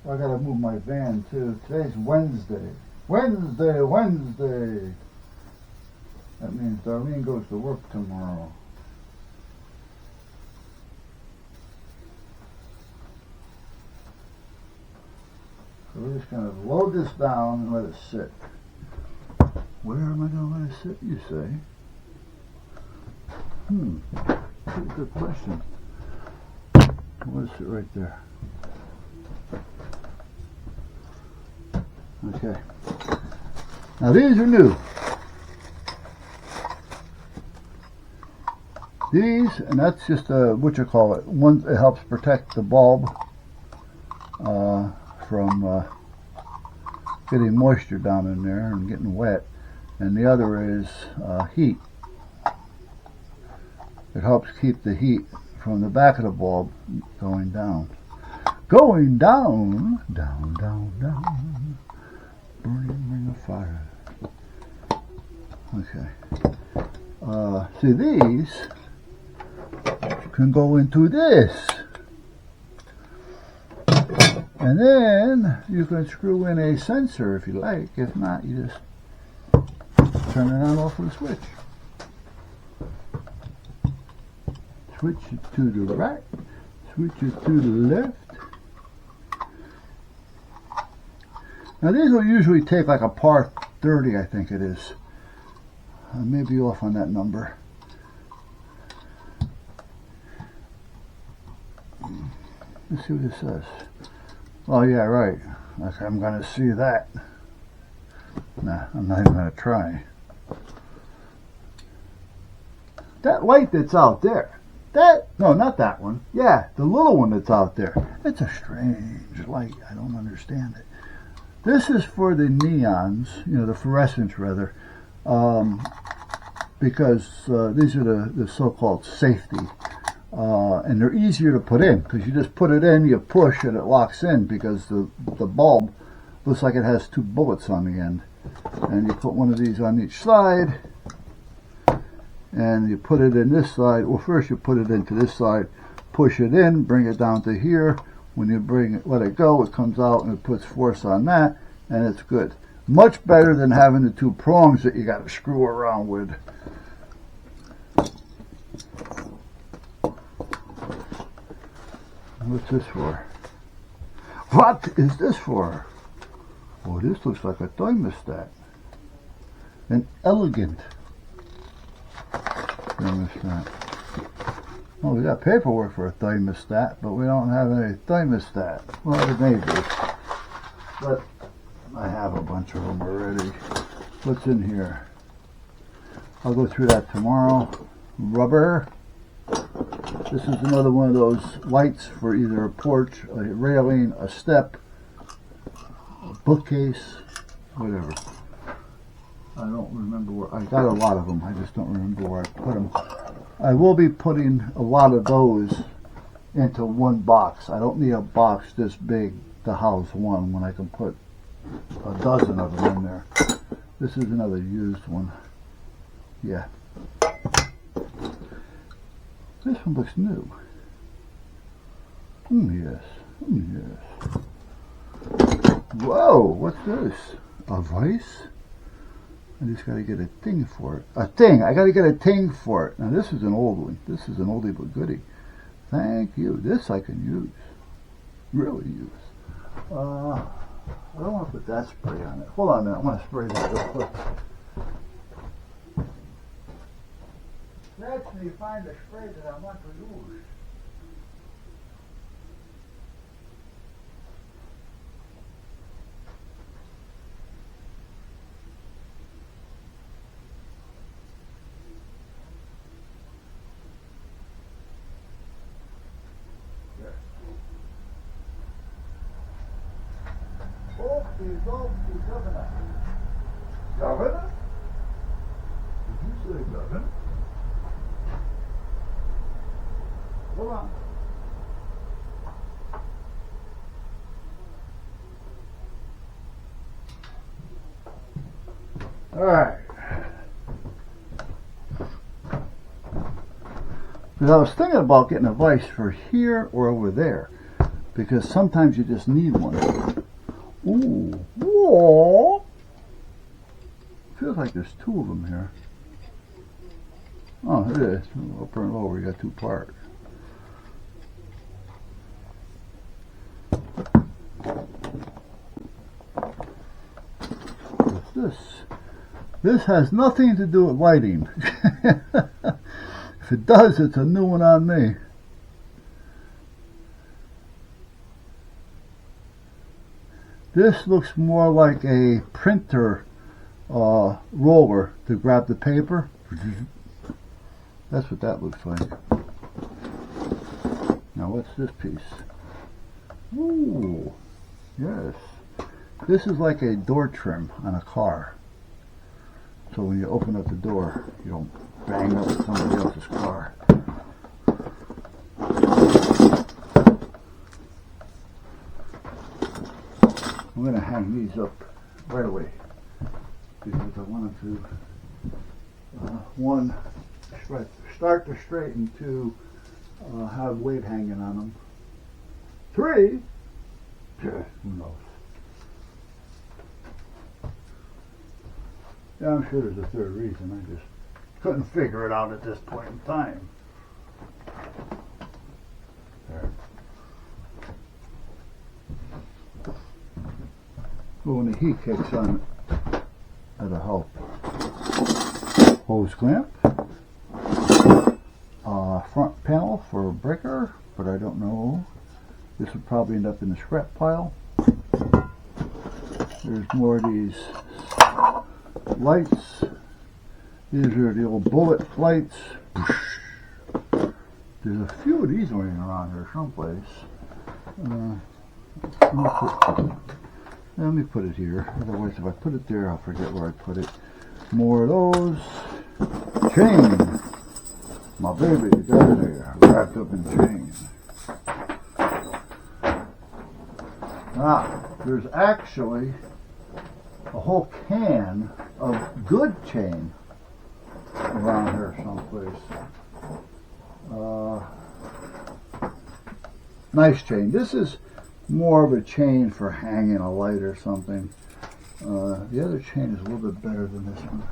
S1: I gotta move my van too. Today's Wednesday. Wednesday. That means Darlene goes to work tomorrow. So we're just gonna load this down and let it sit. Where am I gonna let it sit, you say? That's a good question. I'll let it sit right there. Okay. Now these are new. These, and that's just what you call it. One, it helps protect the bulb from getting moisture down in there and getting wet. And the other is heat. It helps keep the heat from the back of the bulb going down. Going down, down, down, down. Burning ring of fire. Okay. See, these can go into this. And then you can screw in a sensor if you like. If not, you just turn it on off with a switch. Switch it to the right. Switch it to the left. Now these will usually take like a par 30, I think it is. I may be off on that number. Let's see what it says. Oh yeah, right. Okay, I'm gonna see that. Nah, I'm not even gonna try. That light that's out there. No, not that one. Yeah, the little one that's out there. It's a strange light. I don't understand it. This is for the neons, the fluorescents rather, because these are the so-called safety and they're easier to put in because you just put it in, you push, and it locks in because the bulb looks like it has 2 bullets on the end. And you put one of these on each side, and you put it in this side. Well, first you put it into this side, push it in, bring it down to here. When you let it go, it comes out and it puts force on that, and it's good. Much better than having the 2 prongs that you got to screw around with. What's this for? What is this for? Oh, this looks like a thermostat. An elegant thermostat. Oh, we got paperwork for a thermostat, but we don't have any thermostat. Well, it may be. But I have a bunch of them already. What's in here? I'll go through that tomorrow. Rubber. This is another one of those lights for either a porch, a railing, a step, a bookcase, whatever. I don't remember where. I got a lot of them. I just don't remember where I put them. I will be putting a lot of those into one box. I don't need a box this big to house one when I can put a dozen of them in there. This is another used one. Yeah. This one looks new. Yes. Yes. Whoa, what's this? A vice? I just gotta get a thing for it. A thing! I gotta get a thing for it. Now this is an old one. This is an oldie but goodie. Thank you. This I can use. Really use. I don't want to put that spray on it. Hold on a minute. I want to spray that real quick. That's when you find the spray that I want to use. Governor. Governor? Did you say governor? Hold on. All right. Because I was thinking about getting a vise for here or over there, because sometimes you just need one. Ooh, whoa! Feels like there's 2 of them here. Oh, it is. Upper and lower, you got 2 parts. What's this? This has nothing to do with lighting. If it does, it's a new one on me. This looks more like a printer roller to grab the paper. That's what that looks like. Now what's this piece? Ooh, yes. This is like a door trim on a car. So when you open up the door, you don't bang up somebody else's car. I'm going to hang these up right away because I wanted to, one, start to straighten, 2, have weight hanging on them, 3, who knows. Yeah, I'm sure there's a 3rd reason. I just couldn't figure it out at this point in time. There. Well, when the heat kicks on, that'll help. Hose clamp. Front panel for a breaker, but I don't know. This would probably end up in the scrap pile. There's more of these lights. These are the old bullet lights. There's a few of these laying around here someplace. Let me put it here. Otherwise, if I put it there, I'll forget where I put it. More of those. Chain. My baby got there, wrapped up in chain. Now, there's actually a whole can of good chain around here someplace. Nice chain. This is more of a chain for hanging a light or something. The other chain is a little bit better than this one.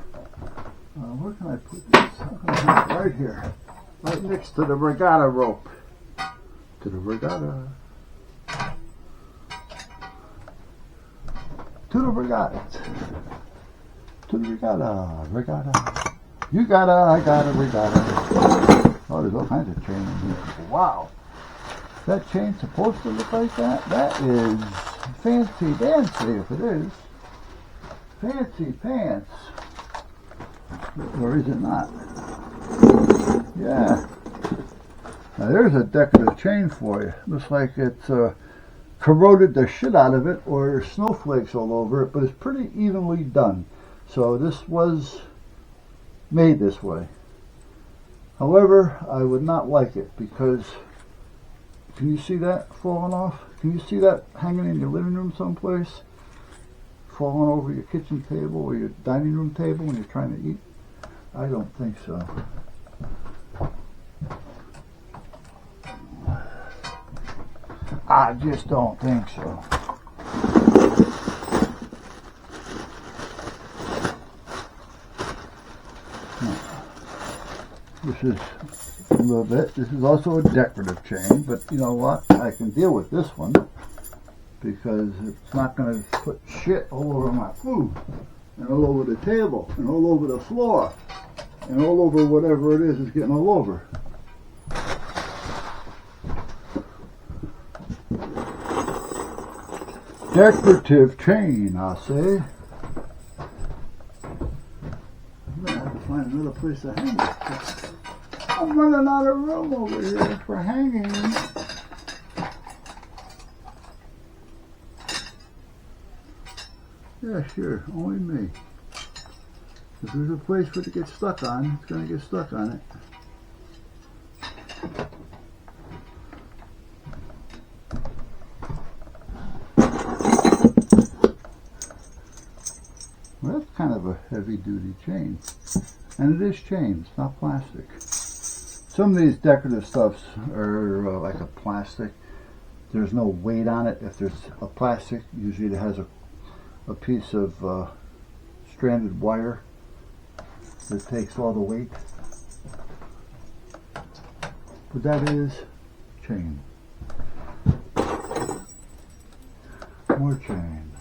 S1: Where can I put this? I'm gonna have it right here, right next to the regatta rope. To the regatta. To the regatta. To the regatta. Regatta. You gotta, I gotta, regatta. Oh, there's all kinds of chain in here. Wow. That chain's supposed to look like that? That is fancy dancy if it is. Fancy pants. Or is it not? Yeah. Now there's a decorative chain for you. Looks like it's corroded the shit out of it, or there's snowflakes all over it, but it's pretty evenly done. So this was made this way. However, I would not like it because, can you see that falling off? Can you see that hanging in your living room someplace? Falling over your kitchen table or your dining room table when you're trying to eat? I don't think so. I just don't think so. This is a little bit. This is also a decorative chain, but you know what? I can deal with this one because it's not going to put shit all over my food and all over the table and all over the floor and all over whatever it is getting all over. Decorative chain, I say. I'm going to have to find another place to hang it. I'm running out of room over here for hanging. Yeah, sure, only me. If there's a place for it to get stuck on, it's going to get stuck on it. Well, that's kind of a heavy-duty chain. And it is chain, it's not plastic. Some of these decorative stuffs are like a plastic. There's no weight on it. If there's a plastic, usually it has a piece of stranded wire that takes all the weight. But that is chain. More chain.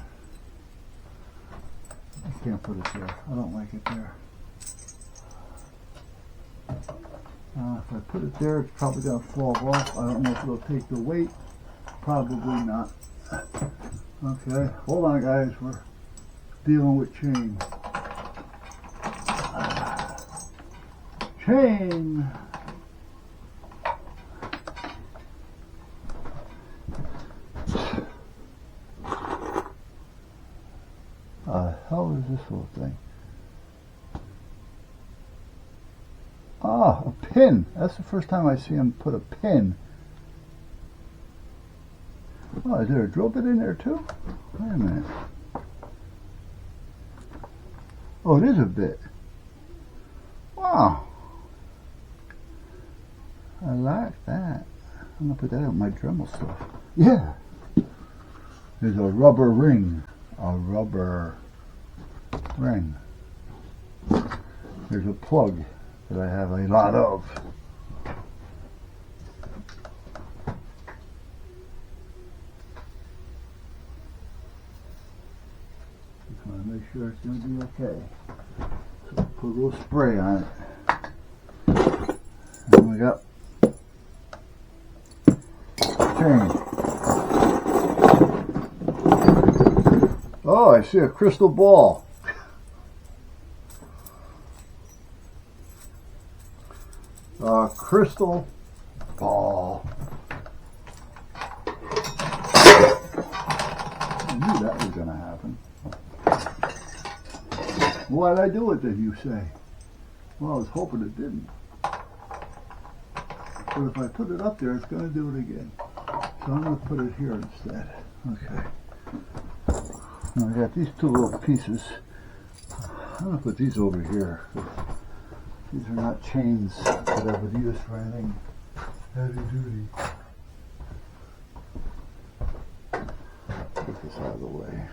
S1: I can't put it there. I don't like it there. If I put it there, it's probably going to fall off. I don't know if it'll take the weight. Probably not. Okay, hold on guys, we're dealing with chain. Chain! How is this little thing? Ah, a pin. That's the first time I see him put a pin. Oh, is there a drill bit in there too? Wait a minute. Oh, it is a bit. Wow. I like that. I'm going to put that in my Dremel stuff. Yeah. There's a rubber ring. A rubber ring. There's a plug that I have a lot of. Just want to make sure it's going to be okay. So put a little spray on it. And we got chain. Oh, I see a crystal ball. A crystal ball. I knew that was going to happen. Why'd I do it then, you say? Well, I was hoping it didn't. But if I put it up there, it's going to do it again. So I'm going to put it here instead. Okay. Now I got these two little pieces. I'm going to put these over here. These are not chains that I would use for anything heavy duty. Get this out of the way.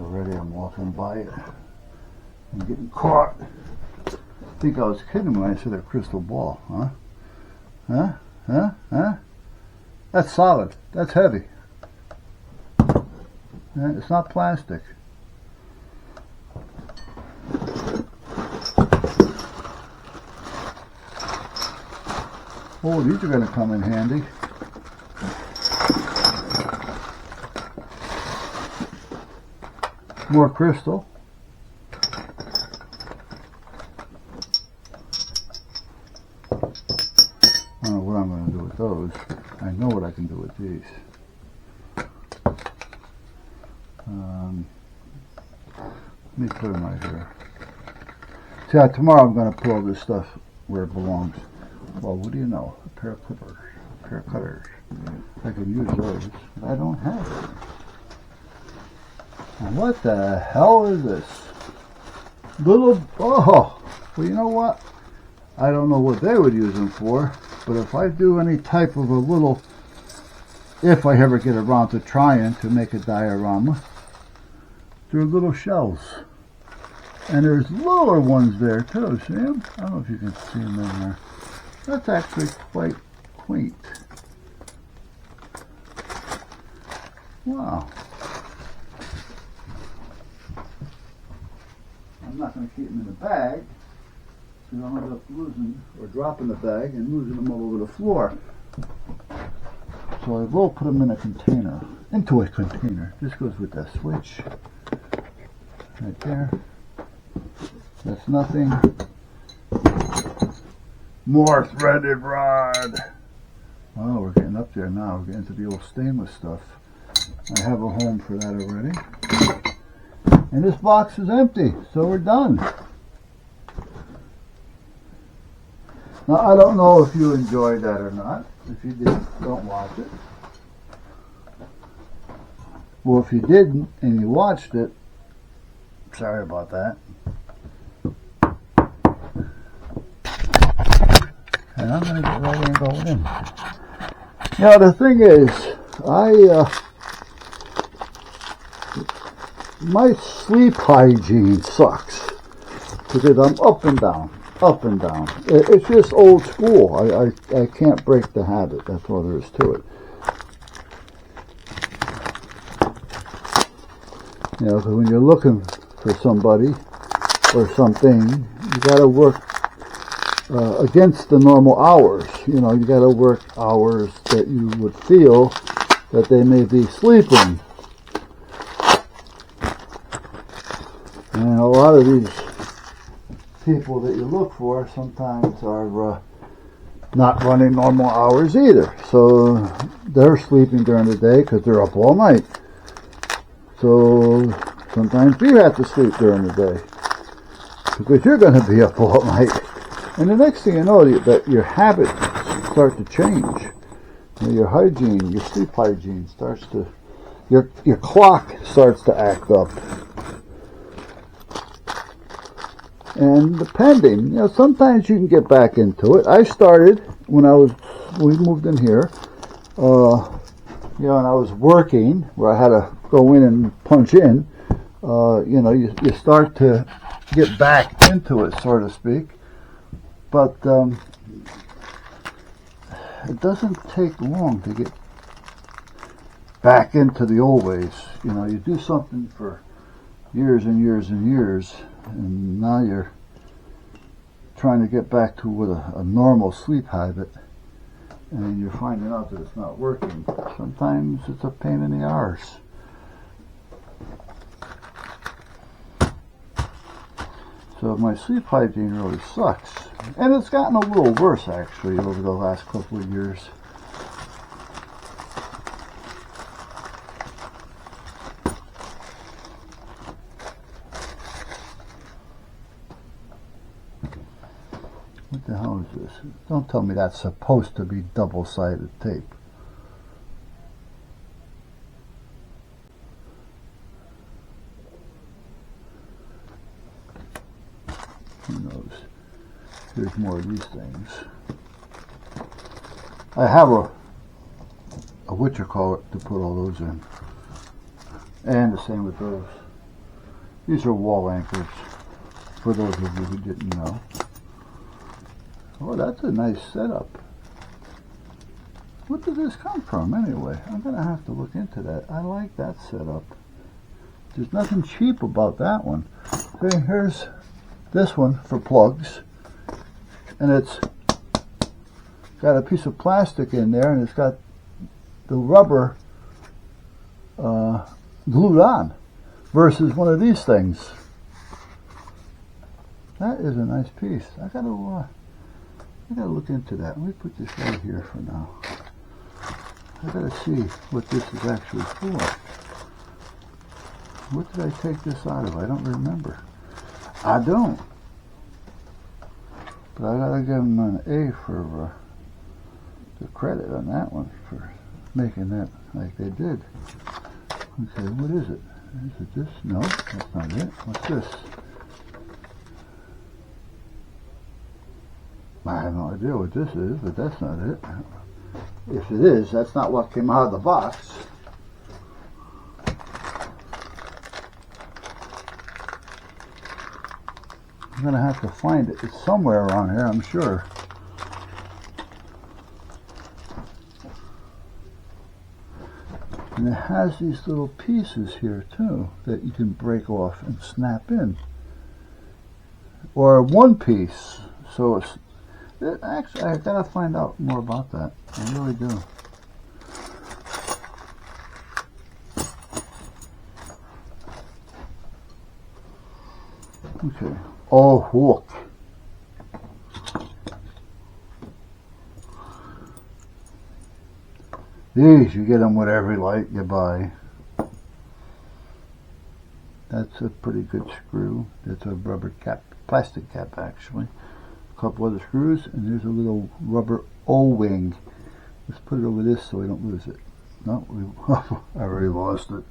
S1: Already I'm walking by it. I'm getting caught. I think I was kidding when I said a crystal ball, huh? Huh? Huh? Huh? That's solid. That's heavy. It's not plastic. Oh, these are going to come in handy. More crystal. I don't know what I'm going to do with those. I know what I can do with these. Let me put them right here. See, tomorrow I'm going to put all this stuff where it belongs. Well, what do you know? A pair of clippers, a pair of cutters. I can use those, but I don't have them. And what the hell is this? Little, oh, well, you know what? I don't know what they would use them for, but if I do any type of a little, if I ever get around to trying to make a diorama, they're little shells. And there's lower ones there too, see them? I don't know if you can see them in there. That's actually quite quaint. Wow. I'm not going to keep them in the bag, so I'll end up losing or dropping the bag and losing them all over the floor. So I will put them in a container, into a container. This goes with that switch right there. That's nothing. More threaded rod. Oh, we're getting up there now. We're getting to the old stainless stuff. I have a home for that already. And this box is empty, so we're done. Now, I don't know if you enjoyed that or not. If you didn't, don't watch it. Well, if you didn't and you watched it, sorry about that. And I'm going to get right in and go in. Now, the thing is, my sleep hygiene sucks because I'm up and down, up and down. It's just old school. I can't break the habit. That's all there is to it. You know, because when you're looking for somebody or something, you got to work against the normal hours. You know, you got to work hours that you would feel that they may be sleeping. And a lot of these people that you look for sometimes are not running normal hours either. So they're sleeping during the day because they're up all night. So sometimes you have to sleep during the day because you're going to be up all night. And the next thing you know, that your habits start to change. You know, your hygiene, your sleep hygiene starts to, your clock starts to act up. And depending, you know, sometimes you can get back into it. I started when we moved in here, you know, and I was working where I had to go in and punch in. You know, you start to get back into it, so to speak. But it doesn't take long to get back into the old ways. You know, you do something for years and years and years, and now you're trying to get back to with a normal sleep habit, and you're finding out that it's not working. Sometimes it's a pain in the arse. So my sleep hygiene really sucks. And it's gotten a little worse, actually, over the last couple of years. What the hell is this? Don't tell me that's supposed to be double-sided tape. Who knows? Here's more of these things. I have a whatchamacallit to put all those in. And the same with those. These are wall anchors, for those of you who didn't know. Oh, that's a nice setup. What did this come from anyway? I'm going to have to look into that. I like that setup. There's nothing cheap about that one. Okay, here's this one for plugs. And it's got a piece of plastic in there, and it's got the rubber glued on, versus one of these things. That is a nice piece. I gotta look into that. Let me put this right here for now. I gotta see what this is actually for. What did I take this out of? I don't remember. I don't. But I gotta give them an A for the credit on that one for making that like they did. Okay, what is it? Is it this? No, that's not it. What's this? I have no idea what this is, but that's not it. If it is, that's not what came out of the box. I'm going to have to find it. It's somewhere around here, I'm sure. And it has these little pieces here too that you can break off and snap in. Or one piece. So it's actually, I gotta find out more about that. I really do. Okay. Oh, hook. These, you get them with every light you buy. That's a pretty good screw. That's a rubber cap, plastic cap actually. A couple other screws, and there's a little rubber O-wing. Let's put it over this so we don't lose it. No, I already lost it.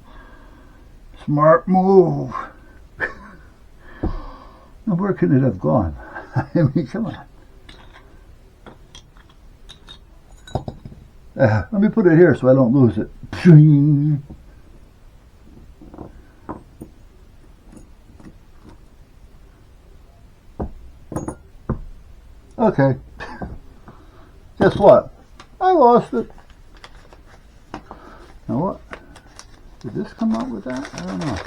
S1: Smart move. Now where could it have gone? I mean, come on. Let me put it here so I don't lose it. Okay. Guess what? I lost it. Now what? Did this come out with that? I don't know.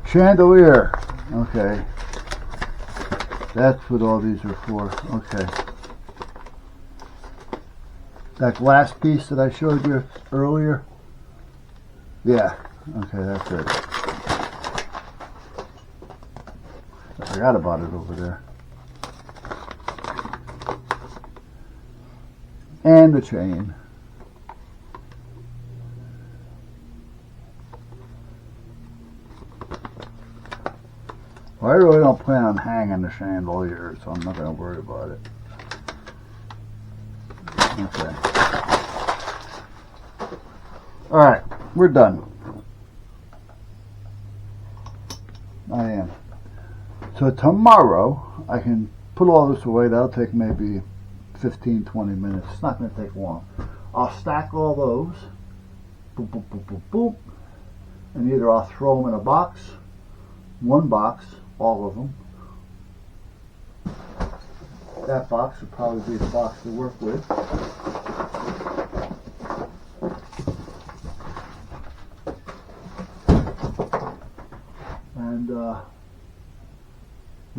S1: Chandelier. Okay. That's what all these are for. Okay. That glass piece that I showed you earlier? Yeah. Okay, that's it. I forgot about it over there. And the chain. Well, I really don't plan on hanging the chandelier, so I'm not going to worry about it. Okay. Alright, we're done. I am. So tomorrow, I can put all this away. That'll take maybe 15-20 minutes. It's not going to take long. I'll stack all those. Boop, boop, boop, boop, boop. And either I'll throw them in a box, one box, all of them. That box would probably be the box to work with. And the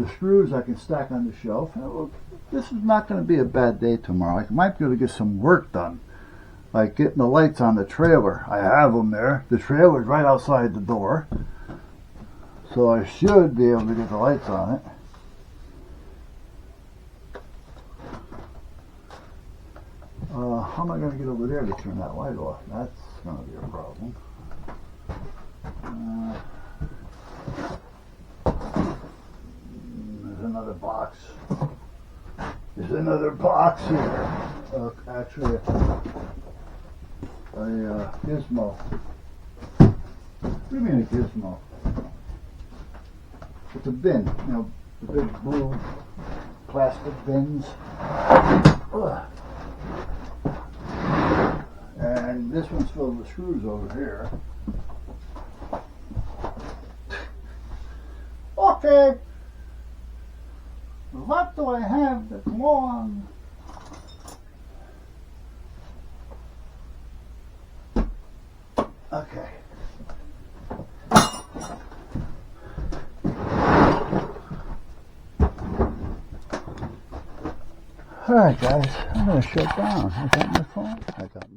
S1: screws I can stack on the shelf. Well, this is not going to be a bad day tomorrow. I might be able to get some work done. Like getting the lights on the trailer. I have them there. The trailer's right outside the door. So I should be able to get the lights on it. How am I going to get over there to turn that light off? That's going to be a problem. There's another box. There's another box here. Actually, a gizmo. What do you mean a gizmo? It's a bin, you know, the big blue plastic bins. Ugh. And this one's filled with screws over here. Okay. What do I have that's long? Okay. Alright guys, I'm going to shut down. I got my phone. I got my